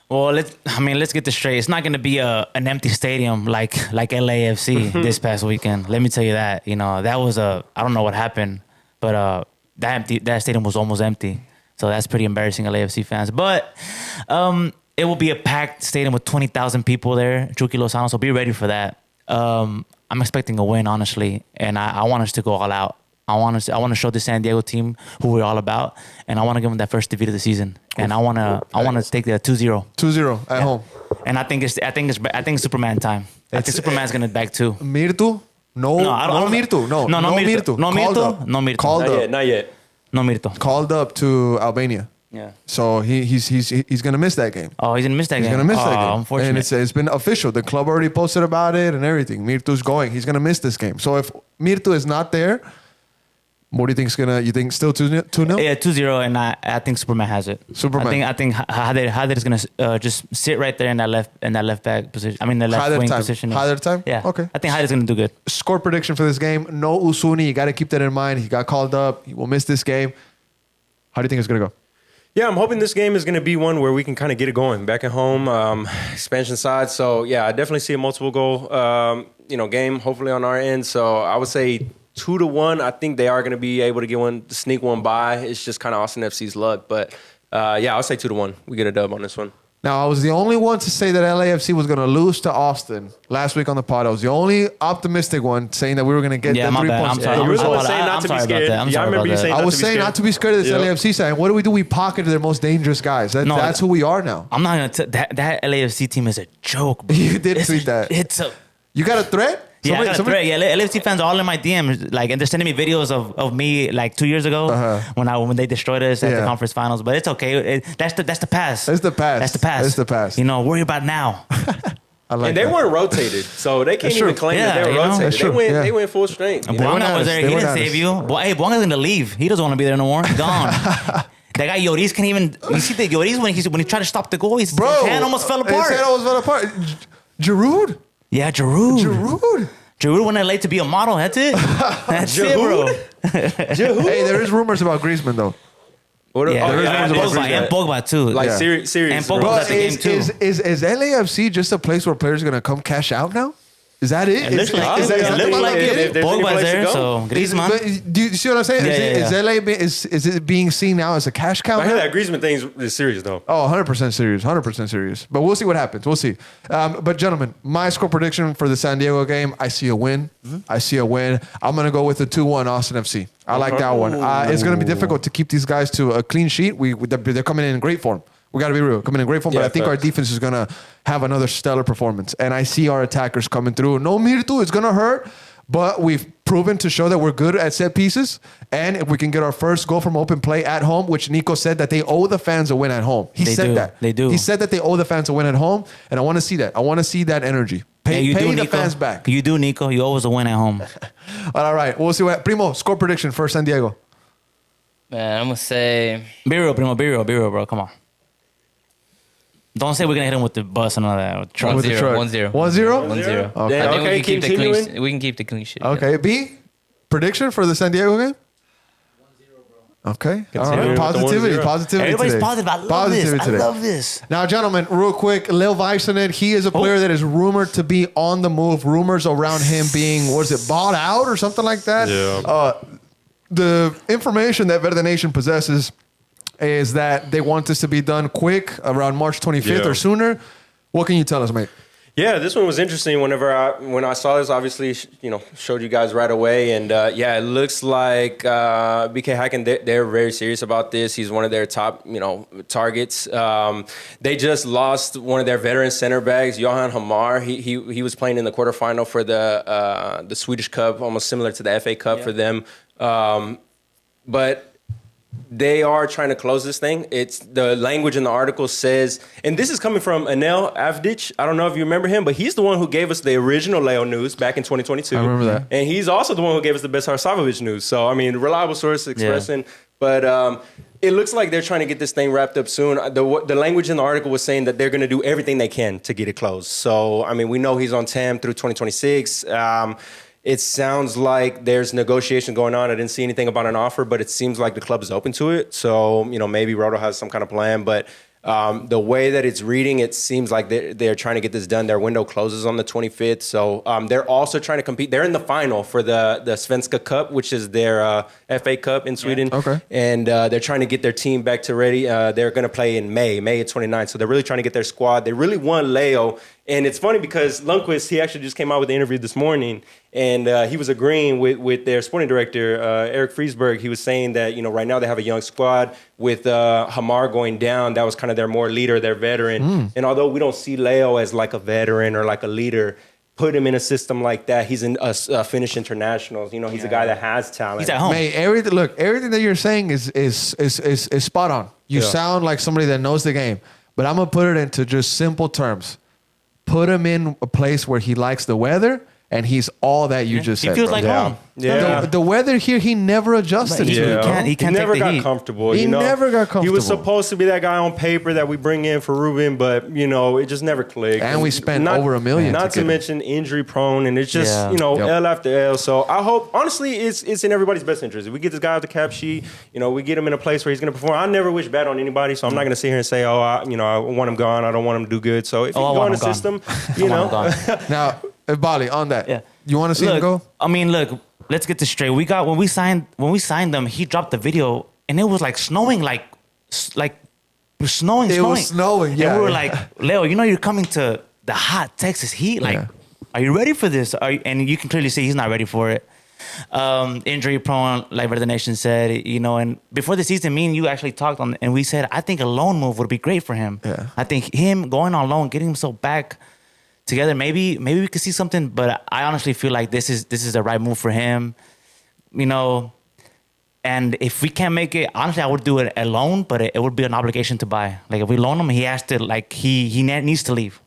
Well, let's get this straight. It's not going to be an empty stadium like LAFC this past weekend. Let me tell you that. That was I don't know what happened, but that stadium was almost empty. So that's pretty embarrassing, LAFC fans. But it will be a packed stadium with 20,000 people there, Chucky Lozano. So be ready for that. I'm expecting a win, honestly, and I want us to go all out. I want to show the San Diego team who we're all about, and I want to give them that first defeat of the season. And I want to take the 2-0. 2-0 at home. And I think it's Superman time. I think Superman's gonna back too. Mirtu, No, No, I don't- Mirtu. No, No Mirtu. No Called Mirtu. up. No Mirtu. Called Not up. yet. Not yet. No Mirto. Called up to Albania. Yeah. So he's gonna miss that game. Oh, he's gonna miss that He's game. gonna miss that game. Unfortunate. And it's been official. The club already posted about it and everything. Mirtu's going. He's gonna miss this game. So if Mirtu is not there, what do you think's gonna? You think still 2-0? Yeah, 2-0, and I think Superman has it. Superman. I think Hader is gonna just sit right there in that left back position. I mean, the left Hader wing time. position. Hader time? Yeah. Okay. I think Hader's gonna do good. Score prediction for this game. No Uzuni. You got to keep that in mind. He got called up. He will miss this game. How do you think it's gonna go? Yeah, I'm hoping this game is going to be one where we can kind of get it going back at home, expansion side. So yeah, I definitely see a multiple goal, game hopefully on our end. So I would say 2-1. I think they are going to be able to sneak one by. It's just kind of Austin FC's luck, but yeah, I'll say 2-1. We get a dub on this one. Now, I was the only one to say that LAFC was going to lose to Austin last week on the pod. I was the only optimistic one saying that we were going to get the 3 bad. points. I'm sorry. You were the one I'm saying not to be sorry about scared. that. I'm Yeah, I sorry remember about you that. saying I was saying not to be scared of this Yep. LAFC side. What do? We pocketed their most dangerous guys. No, That's who we are now. I'm not gonna. That LAFC team is a joke, bro. You did tweet that. It's a. You got a threat? Yeah, I got a threat. Yeah, LAFC fans are all in my DMs, like, and they're sending me videos of me like 2 years ago when they destroyed us at the conference finals. But it's okay. That's the past. It's the past. That's the past. It's the past. Worry about now. I like And they that. weren't rotated, so they can't That's even true. claim that Yeah, they were you know, rotated. that's true. Yeah. They went full strength. went Bonga at was us. there. They He went didn't at save us. you. Hey, Bonga's gonna leave. He doesn't want to be there no more. Gone. That guy Lloris can't even. You see the Lloris when he tried to stop the goal, his hand almost fell apart. His hand almost fell apart. Giroud? Yeah, Giroud. Giroud? Giroud went late to be a model. That's it. That's it, bro. Hey, there is rumors about Griezmann, though. Yeah, Oh, yeah, and I did see Pogba, and that. Pogba too. Like Yeah. serious. And Pogba- Bro, That's the game, too. is LAFC just a place where players are going to come cash out now? Is that it? It looks like it. It looks like if it. there's any Pogba's place to there, go. so Griezmann. But do you see what I'm saying? Yeah, Is LA is it being seen now as a cash cow? I hear now? that Griezmann thing is serious though. Oh, 100% serious. 100% serious. But we'll see what happens. We'll see. But gentlemen, my score prediction for the San Diego game, I see a win. I see a win. I'm going to go with the 2-1 Austin FC. I like that one. It's going to be difficult to keep these guys to a clean sheet. They're coming in great form. We got to be real. Coming in great form. But Yeah, I think our facts. defense is going to have another stellar performance. And I see our attackers coming through. No Mirtu. It's going to hurt. But we've proven to show that we're good at set pieces. And if we can get our first goal from open play at home, which Nico said that they owe the fans a win at home. He They said do. that. They do. He said that they owe the fans a win at home. And I want to see that. I want to see that energy. Pay the Nico. fans back. You do, Nico. You always a win at home. All right. We'll see what. Primo, score prediction for San Diego. Man, I'm gonna say Biro, bro. Come on. Don't say we're gonna hit him with the bus and all that. With the truck. With the 1-0. truck. 1-0. 1-0? 1-0. Okay. Yeah, I think okay, we can keep the continuing. clean. We can keep the clean sheet. Okay. B, prediction for the San Diego game? 1-0, bro. Okay. All Continue right. with the Positivity. 1-0. Positivity Everybody's today. positive. I love Positivity this. today. I love this. Now, gentlemen, real quick, Leo Väisänen, he is a player that is rumored to be on the move. Rumors around him being, bought out or something like that? Yeah. The information that Verde Nation possesses is that they want this to be done quick, around March 25th Yeah. or sooner. What can you tell us, mate? Yeah, this one was interesting. When I saw this, obviously, showed you guys right away, and yeah, it looks like BK Häcken. They're very serious about this. He's one of their top, targets. They just lost one of their veteran center backs, Johan Hamar. He was playing in the quarterfinal for the Swedish Cup, almost similar to the FA Cup for them, but. They are trying to close this thing. It's the language in the article says, and this is coming from Anel Avdic. I don't know if you remember him, but he's the one who gave us the original Leo news back in 2022. I remember that. And he's also the one who gave us the Besar Sabovic news. So, I mean, reliable source expressing. But it looks like they're trying to get this thing wrapped up soon. The language in the article was saying that they're going to do everything they can to get it closed. So, I mean, we know he's on TAM through 2026. It sounds like there's negotiation going on. I didn't see anything about an offer, but it seems like the club is open to it. So, maybe Roto has some kind of plan. But the way that it's reading, it seems like they're trying to get this done. Their window closes on the 25th. So they're also trying to compete. They're in the final for the Svenska Cup, which is their FA Cup in Sweden. Yeah. Okay. And they're trying to get their team back to ready. They're going to play in May 29th. So they're really trying to get their squad. They really want Leo. And it's funny because Lundqvist, he actually just came out with the interview this morning, and he was agreeing with their sporting director, Eric Friesberg. He was saying that, right now they have a young squad with Hamar going down. That was kind of their more leader, their veteran. And although we don't see Leo as like a veteran or like a leader, put him in a system like that. He's in a Finnish internationals. You know, he's a guy that has talent. He's at home. Mate, everything that you're saying is spot on. You sound like somebody that knows the game. But I'm gonna put it into just simple terms. Put him in a place where he likes the weather, and he's all that you just said. He feels bro. like home. Yeah. The weather here, he never adjusted He to. can't never take the got heat. comfortable. He you know? never got comfortable. He was supposed to be that guy on paper that we bring in for Ruben, but you know it just never clicked. And we spent over $1 million. Not to mention injury prone, and it's just L after L. So I hope, honestly, it's in everybody's best interest. If we get this guy off the cap sheet, you know, we get him in a place where he's going to perform. I never wish bad on anybody, so I'm not going to sit here and say, I want him gone. I don't want him to do good. So if he can go in the system, you know. Now, Bali, on that, you want to see him go? I mean, look, let's get this straight. We got when we signed them, he dropped the video and it was like snowing, like snowing. It was snowing, yeah. And we were like, Leo, you know you're coming to the hot Texas heat. Like, are you ready for this? And you can clearly see he's not ready for it. Injury prone, like Brother Nation said, you know, and before the season, me and you actually talked on, and we said, I think a loan move would be great for him. Yeah. I think him going on loan, getting himself back together, maybe we could see something, but I honestly feel like this is the right move for him, you know. And if we can't make it, honestly, I would do it alone, but it would be an obligation to buy. Like if we loan him, he has to, like he needs to leave.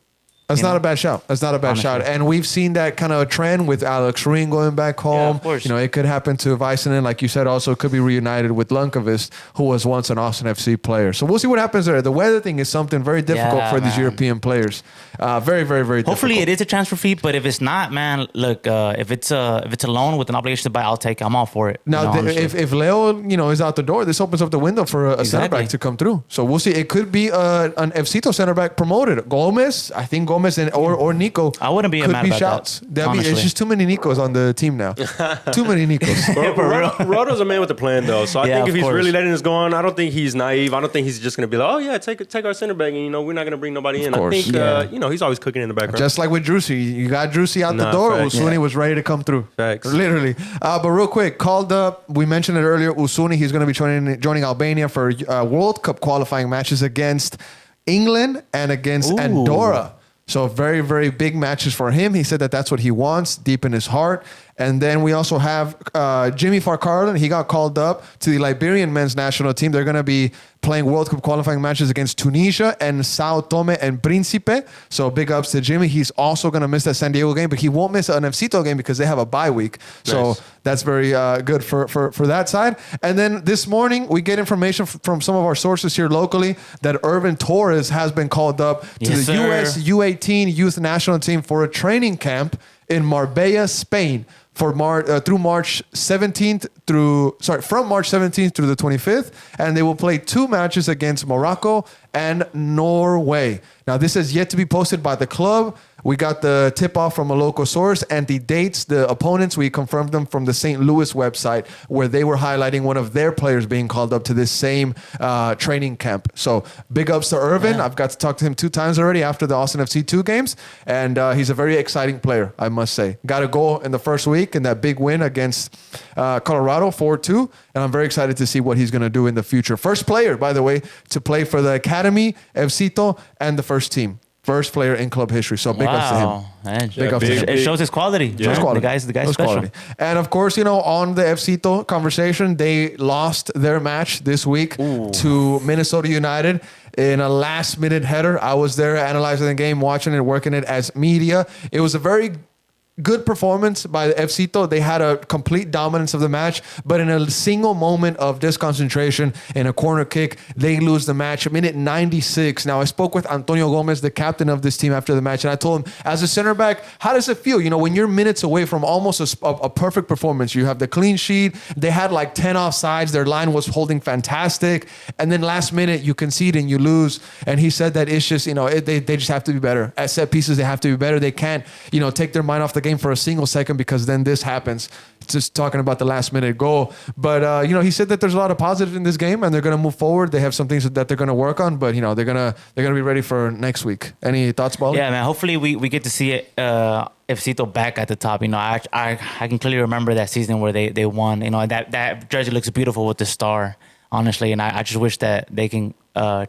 That's not a bad shout. That's not a bad shot. And we've seen that kind of a trend with Alex Ring going back home. Of course. You know, it could happen to Väisänen, like you said, also could be reunited with Lundqvist, who was once an Austin FC player. So we'll see what happens there. The weather thing is something very difficult for these European players. Very, very, very difficult. Hopefully it is a transfer fee, but if it's not, man, look, if it's a loan with an obligation to buy, I'll take it. I'm all for it. Now, if Leo, you know, is out the door, this opens up the window for a center back to come through. So we'll see. It could be an FCito center back promoted. Gomez, I think Gomez or Nico. I wouldn't be mad about shouts. that. It's just too many Nicos on the team now. Too many Nicos. Rodo's a man with a plan, though. So I think if he's really letting this go on, I don't think he's naive. I don't think he's just going to be like, oh, yeah, take our center back, and, you know, we're not going to bring nobody in. Of course. I think, you know, he's always cooking in the background. Just like with Drusy. You got Drusy out the door. Uzuni was ready to come through. Facts. Literally. But real quick, called up, we mentioned it earlier, Uzuni, he's going to be joining Albania for World Cup qualifying matches against England and against Andorra. So very, very big matches for him. He said that that's what he wants deep in his heart. And then we also have Jimmy Farcarlin. He got called up to the Liberian men's national team. They're going to be playing World Cup qualifying matches against Tunisia and Sao Tome and Principe. So big ups to Jimmy. He's also going to miss that San Diego game, but he won't miss an FCito game because they have a bye week. So that's very good for that side. And then this morning, we get information from some of our sources here locally that Irvin Torres has been called up to the U.S. U18 youth national team for a training camp in Marbella, Spain, for through March 17th from March 17th through the 25th, and they will play 2 matches against Morocco and Norway. Now, this is yet to be posted by the club. We got the tip-off from a local source, and the dates, the opponents, we confirmed them from the St. Louis website, where they were highlighting one of their players being called up to this same training camp. So big ups to Irvin. I've got to talk to him 2 times already after the Austin FC 2 games, and he's a very exciting player, I must say. Got a goal in the first week in that big win against Colorado, 4-2, and I'm very excited to see what he's going to do in the future. First player, by the way, to play for the Academy, FCito, and the first team. First player in club history. So big ups to him. Man, big ups to him. It shows his quality. Yeah. His quality. The guy's special. Quality. And of course, you know, on the FCito conversation, they lost their match this week to Minnesota United in a last-minute header. I was there analyzing the game, watching it, working it as media. It was a very good performance by the FCito. They had a complete dominance of the match, but in a single moment of disconcentration in a corner kick, they lose the match. Minute 96. Now, I spoke with Antonio Gomez, the captain of this team, after the match, and I told him, as a center back, how does it feel? You know, when you're minutes away from almost a perfect performance, you have the clean sheet. They had like 10 offsides. Their line was holding fantastic. And then last minute, you concede and you lose. And he said that it's just, you know, they just have to be better. At set pieces, they have to be better. They can't, you know, take their mind off the game for a single second, because then this happens. Just talking about the last minute goal. But, you know, he said that there's a lot of positives in this game and they're going to move forward. They have some things that they're going to work on, but, you know, they're going to be ready for next week. Any thoughts, Bali? Yeah, man. Hopefully we get to see it, FCito back at the top. You know, I can clearly remember that season where they won. You know, that jersey looks beautiful with the star, honestly. And I just wish that they can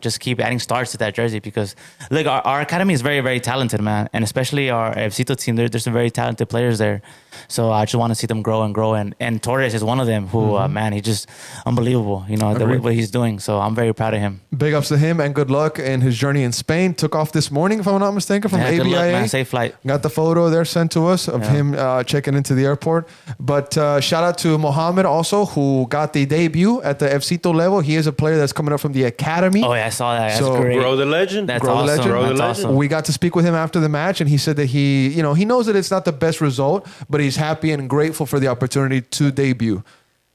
just keep adding stars to that jersey because look, our academy is very, very talented, man, and especially our FCito team. There's some very talented players there, so I just want to see them grow and grow. And Torres is one of them who, man, he's just unbelievable. You know what he's doing. So I'm very proud of him. Big ups to him and good luck in his journey in Spain. Took off this morning, if I'm not mistaken, from ABIA. Good luck, man. Safe flight. Got the photo there sent to us of him checking into the airport. But shout out to Mohammed also, who got the debut at the FCito level. He is a player that's coming up from the academy. Oh yeah, I saw that. That's So, great. Grow the legend. That's Grow the awesome. legend. Grow the That's legend. awesome. We got to speak with him after the match, and he said that he knows that it's not the best result, but he's happy and grateful for the opportunity to debut.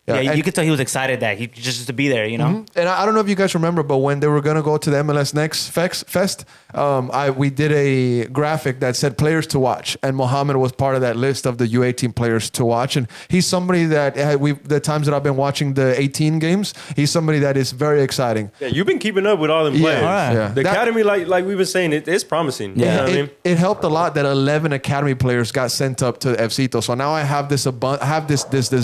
Yeah, and- you could tell he was excited that he just to be there, you know. And I don't know if you guys remember, but when they were gonna go to the MLS Next Fest, we did a graphic that said players to watch, and Mohammed was part of that list of the U18 players to watch. And he's somebody that the times that I've been watching the 18 games, he's somebody that is very exciting. Yeah, you've been keeping up with all them players. alright. Yeah. The That- academy, like we were saying, it's promising. Yeah. You know what I mean? It helped a lot that 11 academy players got sent up to FCito. So now I have this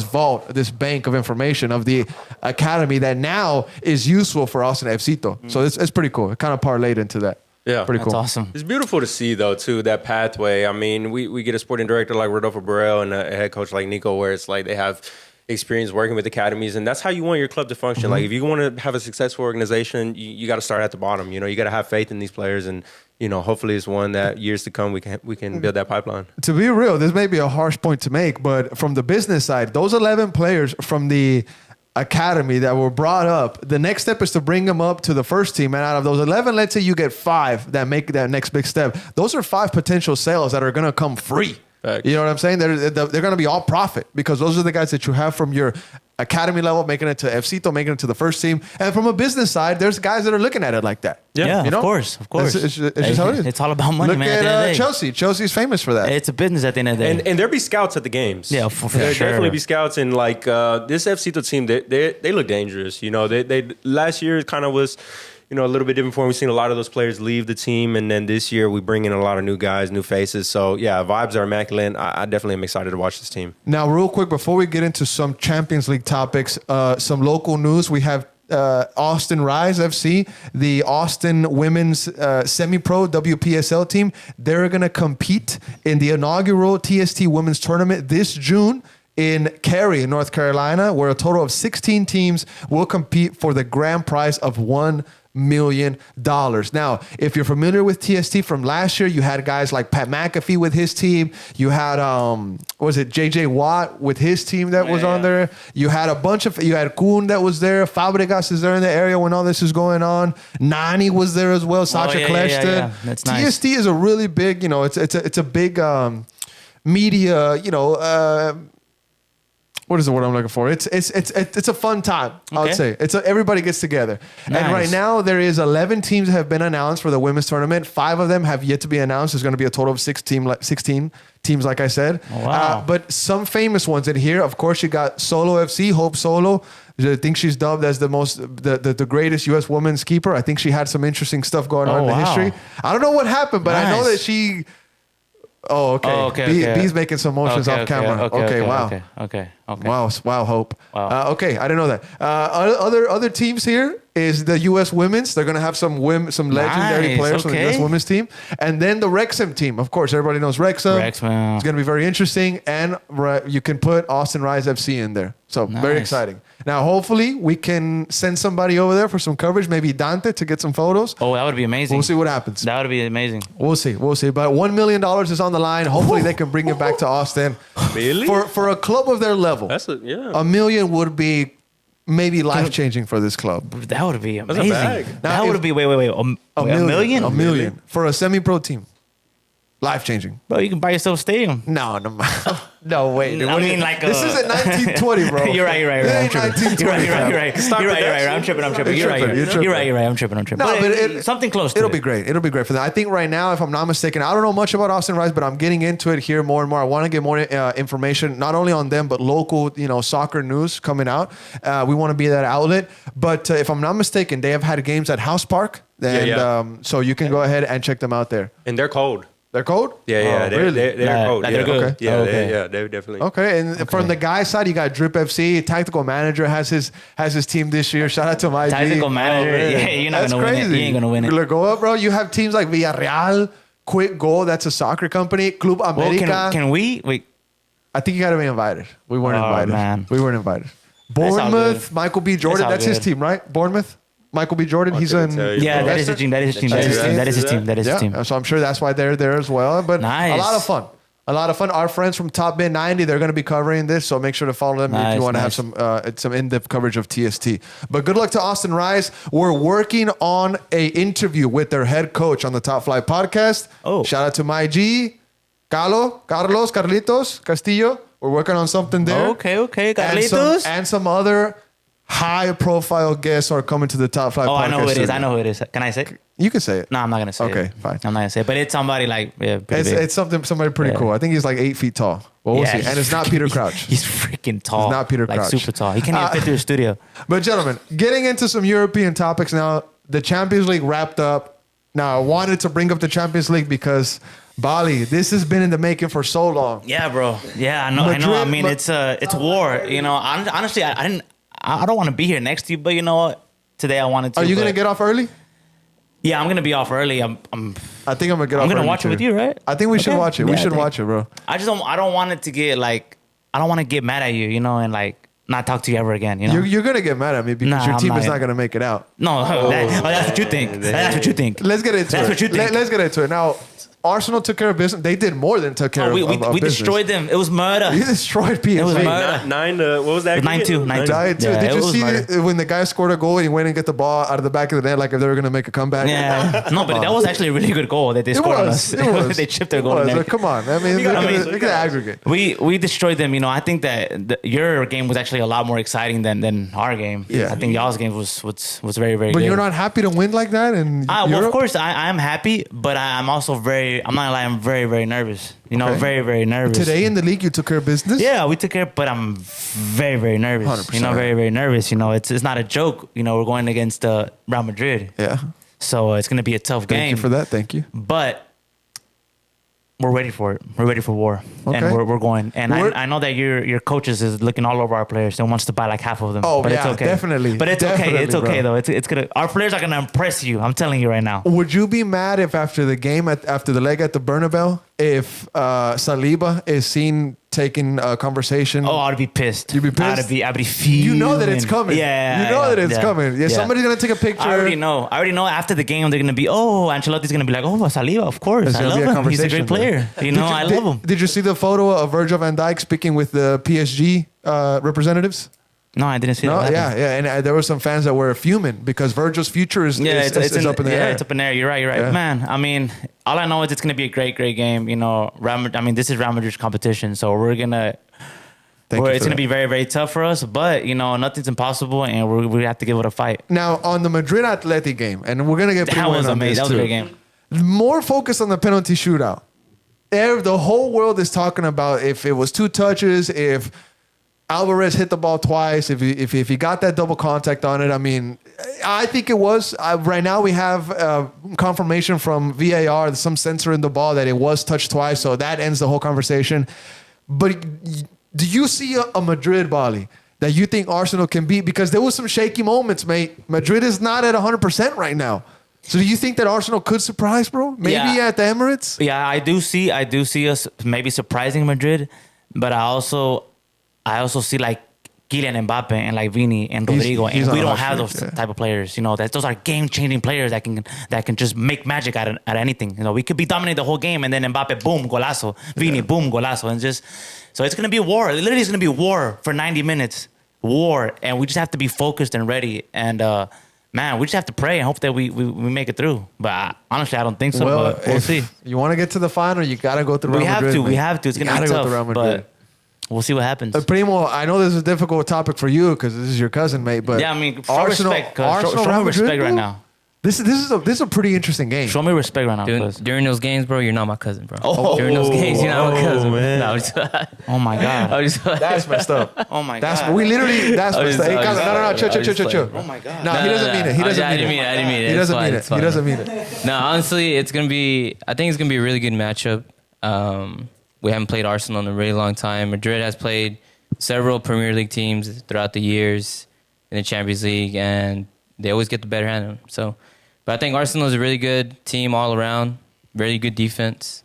vault, this bank of information of the academy that now is useful for us in FCito. So it's pretty cool. It kind of parlayed into that. Yeah. Pretty That's cool. awesome. It's beautiful to see, though, too, that pathway. I mean, we get a sporting director like Rodolfo Burrell and a head coach like Nico, where it's like they have experience working with academies, and that's how you want your club to function. Like, if you want to have a successful organization, you got to start at the bottom. You know, you got to have faith in these players, and hopefully it's one that years to come we can build that pipeline. To be real, this may be a harsh point to make, but from the business side, those 11 players from the academy that were brought up, the next step is to bring them up to the first team. And out of those 11, let's say you get 5 that make that next big step. Those are 5 potential sales that are going to come free. Facts. You know what I'm saying? They're going to be all profit because those are the guys that you have from your academy level, making it to FCito, making it to the first team. And from a business side, there's guys that are looking at it like that. Yeah, You know? of course. It's just how it is. It's all about money, Look man. at At the end of the day. Chelsea. Chelsea's famous for that. It's a business at the end of the day. And there'll be scouts at the games. Yeah, for There'll sure. definitely be scouts, and like this FCito team, they look dangerous. You know, they last year kind of was, a little bit different for them. We've seen a lot of those players leave the team, and then this year we bring in a lot of new guys, new faces. So yeah, vibes are immaculate. I definitely am excited to watch this team. Now, real quick, before we get into some Champions League topics, some local news. We have Austin Rise FC, the Austin women's semi-pro WPSL team. They're going to compete in the inaugural TST women's tournament this June in Cary, North Carolina, where a total of 16 teams will compete for the grand prize of $1 million. Now, if you're familiar with TST from last year, you had guys like Pat McAfee with his team. You had, JJ Watt with his team that was on there. You had you had Kuhn that was there. Fabregas is there in the area when all this is going on. Nani was there as well. Sacha Kleshted. Yeah. That's nice. TST is a really big, it's a big media, what is the word I'm looking for? It's a fun time, I would say. Everybody gets together. Nice. And right now there is 11 teams that have been announced for the women's tournament. 5 of them have yet to be announced. There's going to be a total of 16 teams, like I said. Oh, wow. But some famous ones in here. Of course, you got Solo FC, Hope Solo. I think she's dubbed as the greatest U.S. women's keeper. I think she had some interesting stuff going on in the history. I don't know what happened, but I know that she... Oh, okay. Okay. B's making some motions off camera. Wow. Okay. Wow, Hope. Wow. Okay, I didn't know that. Other teams here is the U.S. women's. They're going to have some legendary Nice, players from the okay. U.S. women's team. And then the Wrexham team. Of course, everybody knows Wrexham. Wrexham. It's going to be very interesting. And you can put Austin Rise FC in there. So very Nice. exciting. Now, hopefully, we can send somebody over there for some coverage. Maybe Dante to get some photos. Oh, that would be amazing. We'll see what happens. That would be amazing. We'll see. But $1 million is on the line. Hopefully, they can bring it back to Austin. Really? For a club of their level. $1 million would be maybe life-changing for this club. That would be That's a amazing. bag. That would be wait. A million? $1 million for a semi-pro team. Life-changing. Bro, you can buy yourself a stadium. No, wait. I mean, like this isn't 1920, bro. You're right. This ain't I'm tripping. 1920, fam. You're right. I'm tripping. You're You're right. I'm tripping. No, but something close to It'll it. be great. It'll be great for them. I think right now, if I'm not mistaken, I don't know much about Austin Rise, but I'm getting into it here more and more. I want to get more information, not only on them, but local, soccer news coming out. We want to be that outlet. But if I'm not mistaken, they have had games at House Park. And so you can go ahead and check them out there. And they're cold. They're cold? Yeah, Oh, really? they're cold. Like yeah. they're good? Okay. Yeah, Okay. they're definitely. Okay, and from the guy side, you got Drip FC, tactical manager has his team this year. Shout out to my Tactical manager. man. Yeah, you're not That's gonna win it. crazy. You ain't gonna win it. Look, go up, bro. You have teams like Villarreal, Quick Goal. That's a soccer company. Club Well, America. can we? Wait. I think you got to be invited. We weren't Oh, invited. man. We weren't invited. all Bournemouth, good. Michael B. Jordan. all That's his good. team, right? Bournemouth. Michael B. Jordan. I He's couldn't in. tell you, Yeah, bro. that is his team. That is his team. That is his team. That is his team. That is his team. Yeah, so I'm sure that's why they're there as well. But Nice. a lot of fun. A lot of fun. Our friends from Top Bin 90, they're going to be covering this, so make sure to follow them if Nice, you want to nice. have some in-depth coverage of TST. But good luck to Austin Rice. We're working on a interview with their head coach on the Top Flight podcast. Oh. Shout out to my G, Carlitos Castillo. We're working on something there. Okay. And Carlitos. and some other high-profile guests are coming to the Top Flight Oh, podcast. I know who it is. studio. I know who it is. Can I say it? You can say it. No, I'm not gonna say it. Okay, fine. I'm not gonna say it. But it's somebody like pretty big. It's somebody pretty Yeah. cool. I think he's like 8 feet tall. Well, we'll Yeah, see. And it's not Peter Crouch. He's freaking tall. It's not Peter like Crouch. super tall. He can't even fit through the studio. But gentlemen, getting into some European topics now. The Champions League wrapped up. Now I wanted to bring up the Champions League because Bali, this has been in the making for so long. Yeah, bro. Yeah, I know. I know. I Madrid- mean, it's war. You know, honestly, I don't want to be here next to you, but you know what? Today I wanted to. Are you but- gonna get off early? Yeah, I'm gonna be off early. I think I'm gonna get off. I'm gonna early watch it too. with you, right? I think we should Okay. watch it. Yeah, We I should think- watch it, bro. I don't want it to get like, I don't want to get mad at you, you know, and like not talk to you ever again, you know. You're gonna get mad at me because Nah, your I'm team not is not gonna- gonna make it out. No, that's what you think. That's what you think. Let's get into That's it. what you think. Let's get into it now. Arsenal took care of business. They did more than took care Oh, we of business. destroyed them. It was murder. You destroyed PSG. It was Wait, murder. nine. What was that? 9-2, 9-2. Died too. Yeah, Did it you was see murder. when the guy scored a goal and he went and get the ball out of the back of the net like if they were gonna make a comeback? Yeah, no, but that was actually a really good goal that they It scored on was. us. It was. They chipped their It goal. was. in there. Like, come on. I mean, look at the aggregate. We destroyed them. You know, I think that your game was actually a lot more exciting than our game. Yeah. I think y'all's game was very very But good. you're not happy to win like that in Well, Europe? of course, I am happy, but I'm also I'm not gonna lie, I'm very, very nervous. You know, Okay. very, very nervous. Today in the league, you took care of business? Yeah, we took care, but I'm very, very nervous. 100%. You know, very, very nervous. You know, it's not a joke. You know, we're going against Real Madrid. Yeah. So it's going to be a tough game. Thank you for that. Thank you. But we're ready for it. We're ready for war. Okay. And we're going. And We're- I know that your coaches is looking all over our players and wants to buy like half of them. Oh, but yeah, it's okay. definitely. But it's Definitely, okay. It's okay, bro. though. It's gonna. Our players are going to impress you. I'm telling you right now. Would you be mad if after the game, after the leg at the Bernabeu, if Saliba is seen taking a conversation? Oh, I'd be pissed. You'd be pissed? I'd be fuming. You know that it's coming. Yeah. You know that it's yeah, coming. Yeah, yeah. somebody's going to take a picture. I already know. After the game, they're gonna be, Ancelotti's gonna be like, Saliba, of course. There's I gonna love be a him. He's a conversation great player. You know, I love him. Did you see the photo of Virgil van Dijk speaking with the PSG representatives? No, I didn't see No, that. yeah, yeah. And there were some fans that were fuming because Virgil's future is, It's is up in the air. it's up in the air. You're right. Yeah. Man, I mean, all I know is it's gonna be a great, great game. You know, this is Real Madrid's competition, so Thank you it's for gonna that. be very, very tough for us. But you know, nothing's impossible, and we have to give it a fight. Now, on the Madrid Atleti game, and we're going to get That was amazing. That was a great game. More focus on the penalty shootout. The whole world is talking about if it was 2 touches, if Alvarez hit the ball twice, if he got that double contact on it. I mean, I think it was. Right now we have confirmation from VAR, some sensor in the ball that it was touched twice, so that ends the whole conversation. But do you see a Madrid, Bali, that you think Arsenal can beat? Because there was some shaky moments, mate. Madrid is not at 100% right now. So do you think that Arsenal could surprise, bro? Maybe Yeah. at the Emirates? Yeah, I do see us maybe surprising Madrid, but I also see like Kylian Mbappe and like Vini and Rodrigo, he's and we on a don't hot have streak, those yeah. type of players. You know, those are game changing players that can just make magic out of anything. You know, we could be dominating the whole game, and then Mbappe, boom, golazo. Vini, boom, golazo, and just so it's gonna be war. Literally, it's gonna be war for 90 minutes, war, and we just have to be focused and ready. And man, we just have to pray and hope that we make it through. But honestly, I don't think so. But we'll if see. You want to get to the final, you got to go through Real We have Madrid. to. man. We have to. It's You gonna be gotta go tough. through Real Madrid. But we'll see what happens. Primo, I know this is a difficult topic for you because this is your cousin, mate. But Yeah, I mean, show Arsenal, respect. Arsenal, Show Real respect Madrid, right bro? now. This is a pretty interesting game. Show me respect right now, please. During those games, bro, you're not my cousin, bro. Oh. During those games, you're not my cousin, man. No, I'm just, Oh my God. I'm just, That's messed up. Oh my That's God. we literally. That's I messed was- up. Hey, I was- chill. Oh my God. No, he doesn't mean it. He doesn't I mean didn't it. I didn't mean it. He It's doesn't fine, mean it's it. He fine. doesn't mean it. No, honestly, it's gonna be. I think it's gonna be a really good matchup. We haven't played Arsenal in a really long time. Madrid has played several Premier League teams throughout the years in the Champions League, and they always get the better hand of them. So, but I think Arsenal is a really good team all around. Very good defense.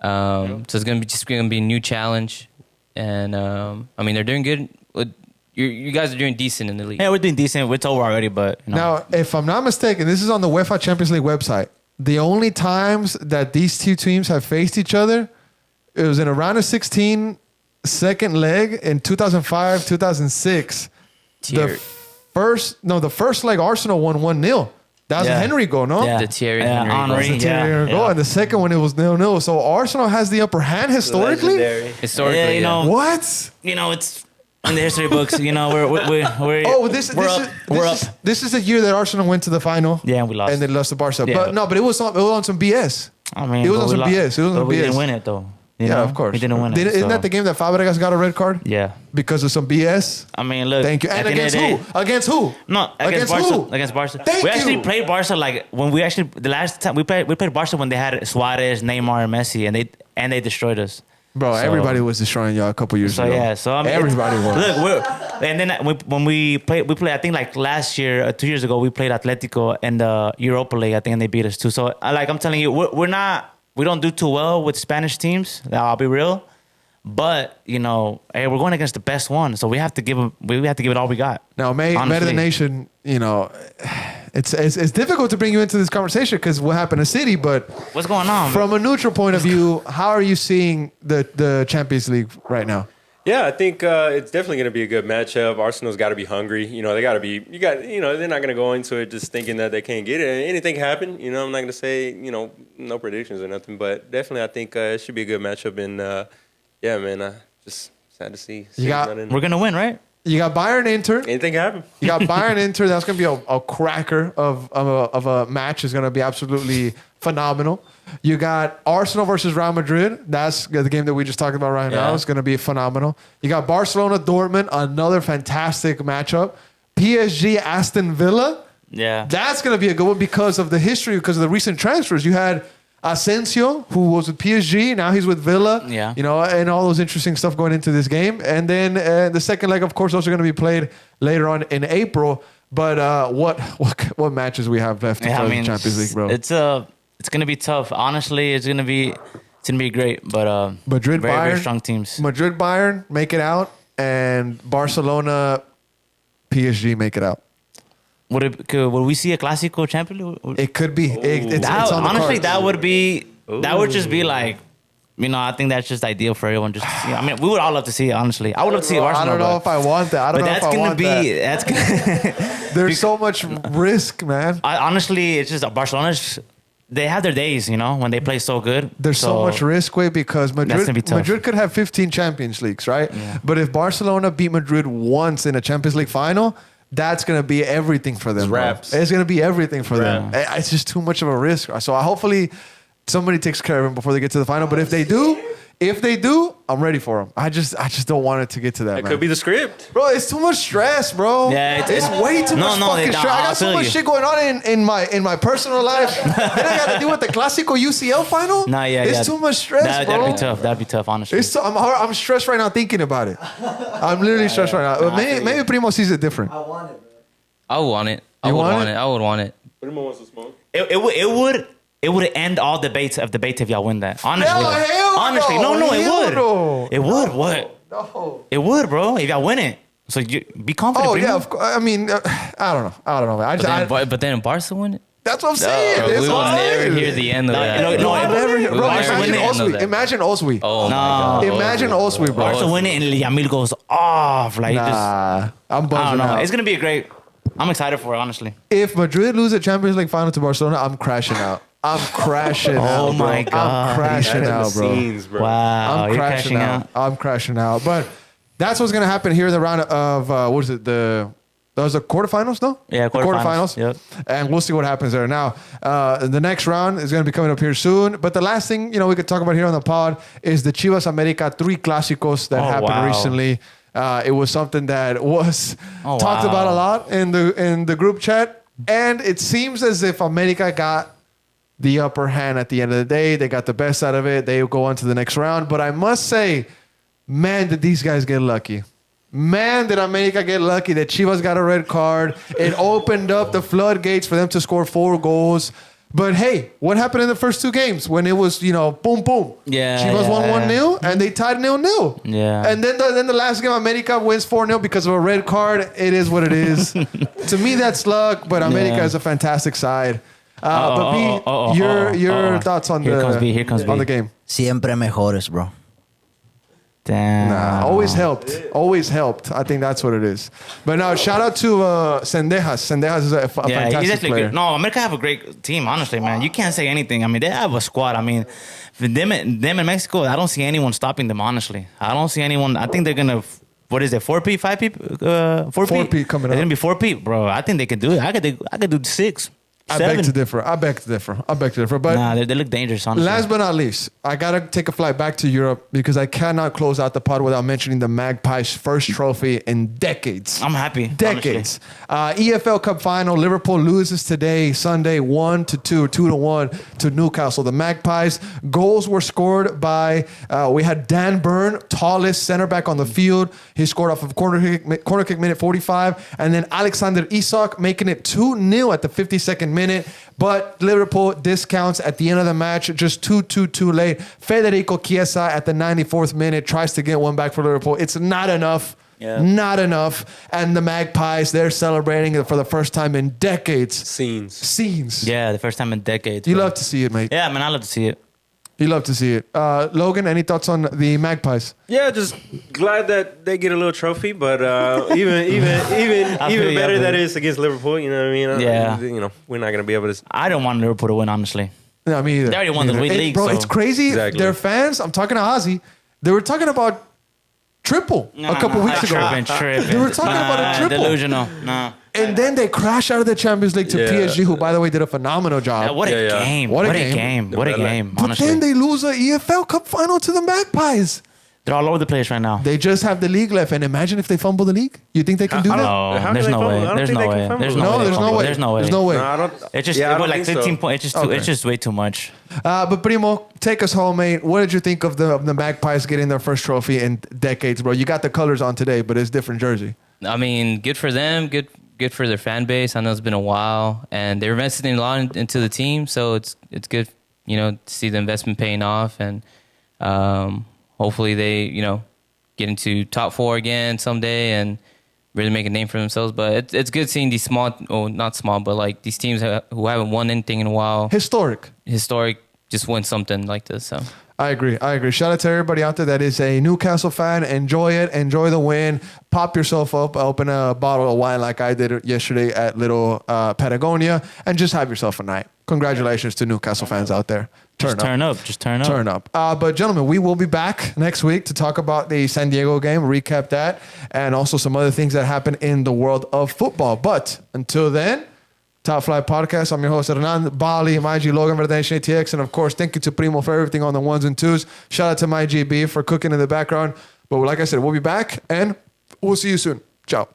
So it's gonna be a new challenge, and I mean they're doing good. You guys are doing decent in the league. Yeah, we're doing decent. It's over already, but you know. Now, if I'm not mistaken, this is on the UEFA Champions League website. The only times that these two teams have faced each other, it was in a round of 16, second leg in 2005, 2006. Thierry. The first leg Arsenal won 1-0. That was a Yeah. Henry goal, no? Yeah. The Thierry Yeah, Henry goal. Henry, That's a Thierry Henry goal. yeah. And the second one, it was 0-0. So Arsenal has the upper hand historically? Legendary. Historically, Yeah, you know, What? You know, it's in the history books. You know, we're Oh, this we're up. is We're this up. is this is the year that Arsenal went to the final. Yeah, and we lost. And they lost to Barca. Yeah. But it was on some BS. I mean, it was but on we some lost. BS. It was on But we BS. didn't win it though. You Yeah, know? of course. We didn't win it. Isn't so- that the game that Fabregas got a red card? Yeah. Because of some BS? I mean, look. Thank you. at And the end of against the day- who? Against who? No, against Against Barca. who? Against Barca. Thank we actually you. played Barca like when we actually the last time we played Barca when they had Suarez, Neymar, and Messi, and they destroyed us. Bro, So- everybody was destroying y'all a couple years So ago. yeah, so I mean, everybody was. Look, and then when we played. I think like last year, 2 years ago, we played Atletico in the Europa League. I think and they beat us too. So I'm telling you, we don't do too well with Spanish teams. I'll be real, but you know, hey, we're going against the best one, so we have to give it all we got. Now, Better the Honestly. Nation, you know, it's difficult to bring you into this conversation because what happened to City, but What's going on? from a neutral point of view, how are you seeing the Champions League right now? Yeah, I think it's definitely going to be a good matchup. Arsenal's got to be hungry. You know, they're not going to go into it just thinking that they can't get it. Anything can happen. You know, I'm not going to say, no predictions or nothing, but definitely I think it should be a good matchup. And yeah, man, just sad to see. We're gonna win, right? You got Bayern Inter. Anything can happen. You got Bayern Inter. That's going to be a cracker of a match. Is going to be absolutely phenomenal. You got Arsenal versus Real Madrid. That's the game that we just talked about right now. Yeah. It's going to be phenomenal. You got Barcelona Dortmund, another fantastic matchup. PSG Aston Villa. Yeah. That's going to be a good one because of the history, because of the recent transfers. You had Asensio, who was with PSG. Now he's with Villa. Yeah. You know, and all those interesting stuff going into this game. And then the second leg, of course, those are going to be played later on in April. But what matches we have left in the Champions League, bro? It's gonna be tough. Honestly, it's gonna be great. But Madrid, very, Bayern, very strong teams. Madrid, Bayern make it out, and Barcelona, PSG make it out. Would we see a Clásico Champions League? It could be. It's on the Honestly, cards. that would just be like, you know, I think that's just ideal for everyone. Just to see. I mean, we would all love to see it. Honestly, I would love to see Bro, Arsenal. I don't know if I want that. I don't But know that's if I gonna want be. that. That's gonna. There's so much risk, man. Honestly, it's just Barcelona's. They have their days, you know, when they play so good. There's so much risk, wait, because gonna be Madrid tough. could have 15 Champions Leagues, right? Yeah. But if Barcelona beat Madrid once in a Champions League final, that's going to be everything for them. It's bro. wraps. It's going to be everything for them. Wraps. It's just too much of a risk. So hopefully somebody takes care of them before they get to the final. But if they do, I'm ready for them. I just don't want it to get to that, It man. could be the script. Bro, it's too much stress, bro. Yeah, it's way too much fucking stress. I got so much shit going on in my personal life. Then I got to deal with the Clásico UCL final. Nah, yeah, it's too much stress, bro. That'd be tough, honestly. I'm stressed right now thinking about it. I'm literally stressed right now. Maybe Primo sees it different. I would want it. You want it? I would want it. Primo wants to smoke. It would end all debates if y'all win that. Honestly, Hell honestly, no. no, it Hell would. no. It would. What? No. It would, bro. If y'all win it, so you be confident. Oh Primo. yeah, of course. I mean, I don't know, man. But then Barca win it. That's what I'm saying. Bro, That's we what will I'm never saying. hear the end of that. no, I'll it- never hear. we Bro, will never imagine hear the end of Oswi. that. Imagine Oswi. Oh my No. God. Imagine Oswi, bro. Barca win it and Yamil goes off. Like just, Nah, I'm I don't buzzing know. out. It's gonna be a great. I'm excited for it, honestly. If Madrid lose a Champions League final to Barcelona, I'm crashing out. I'm crashing out, bro. my God. I'm crashing out, bro. Scenes, bro. Wow, I'm you're crashing cashing out. I'm crashing out. But that's what's gonna happen here in the round of what is it? The Those are quarterfinals, no? Yeah, quarterfinals. Yep. And we'll see what happens there. Now, the next round is going to be coming up here soon. But the last thing, we could talk about here on the pod is the Chivas America 3 Clásicos that happened recently. It was something that was talked about a lot in the group chat. And it seems as if America got the upper hand at the end of the day. They got the best out of it. They go on to the next round. But I must say, man, did these guys get lucky. Man, did America get lucky that Chivas got a red card. It opened up the floodgates for them to score 4 goals. But hey, what happened in the first 2 games when it was, boom, boom? Yeah. Chivas won 1-0 and they tied 0-0. Yeah. And then the last game, America wins 4-0 because of a red card. It is what it is. To me, that's luck, but America is a fantastic side. But B, your thoughts on Here comes B. on the game? Siempre mejores, bro. Damn. Nah, always helped. Always helped. I think that's what it is. But now, shout out to Sendejas. Sendejas is a fantastic he's actually player. good. No, America have a great team, honestly, man. You can't say anything. I mean, they have a squad. I mean, them in Mexico, I don't see anyone stopping them, honestly. I don't see anyone. I think they're going to, what is it, 4P, 5P? 4P coming up. They're going to be 4P, bro. I think they can do it. I could do 6. I beg to differ. But nah, they look dangerous, honestly. last but not least, I got to take a flight back to Europe because I cannot close out the pod without mentioning the Magpies' first trophy in decades. I'm happy. Decades. EFL Cup final. Liverpool loses today, Sunday, 1-2, 2-1 to Newcastle. The Magpies. Goals were scored by, we had Dan Burn, tallest center back on the field. He scored off of corner kick minute 45. And then Alexander Isak making it 2-0 at the 52nd minute, but Liverpool discounts at the end of the match, just 2-2 too late. Federico Chiesa at the 94th minute tries to get one back for Liverpool. It's not enough. Yeah. Not enough. And the Magpies, they're celebrating it for the first time in decades. Scenes. Yeah, the first time in decades. You love to see it, mate. Yeah, man, I love to see it. You love to see it. Logan, any thoughts on the Magpies? Yeah, just glad that they get a little trophy, but even better that it's against Liverpool. You know what I mean? Yeah. We're not gonna be able to. I don't want Liverpool to win, honestly. No, me either. They already won the league, bro. so. It's crazy. Exactly. Their fans. I'm talking to Ozzy. They were talking about triple a couple weeks ago. Tripping. They were talking about a triple. Delusional. Nah. And then they crash out of the Champions League to PSG, who, by the way, did a phenomenal job. What a game. What a game. But honestly. Then they lose a EFL Cup final to the Magpies. They're all over the place right now. They just have the league left. And imagine if they fumble the league. You think they can do that? No, there's no way. There's no way. There's no way. No, I don't. It's just I don't like think 15 so. points. It's just way too much. But Primo, take us home, mate. What did you think of the Magpies getting their first trophy in decades, bro? You got the colors on today, but it's different jersey. I mean, good for them. Good for their fan base. I know it's been a while, and they're investing a lot into the team, so it's good, to see the investment paying off, and hopefully they, get into top 4 again someday and really make a name for themselves. But it's good seeing these small, not small, but like these teams who haven't won anything in a while, historic, just win something like this. So. I agree. Shout out to everybody out there that is a Newcastle fan. Enjoy it. Enjoy the win. Pop yourself up. Open a bottle of wine like I did yesterday at Little Patagonia and just have yourself a night. Congratulations to Newcastle fans out there. Turn up. But gentlemen, we will be back next week to talk about the San Diego game, recap that, and also some other things that happen in the world of football. But until then, Top Flight Podcast. I'm your host, Hernan Bali, my G, Logan Verdanich, ATX. And of course, thank you to Primo for everything on the 1s and 2s. Shout out to my GB for cooking in the background. But like I said, we'll be back and we'll see you soon. Ciao.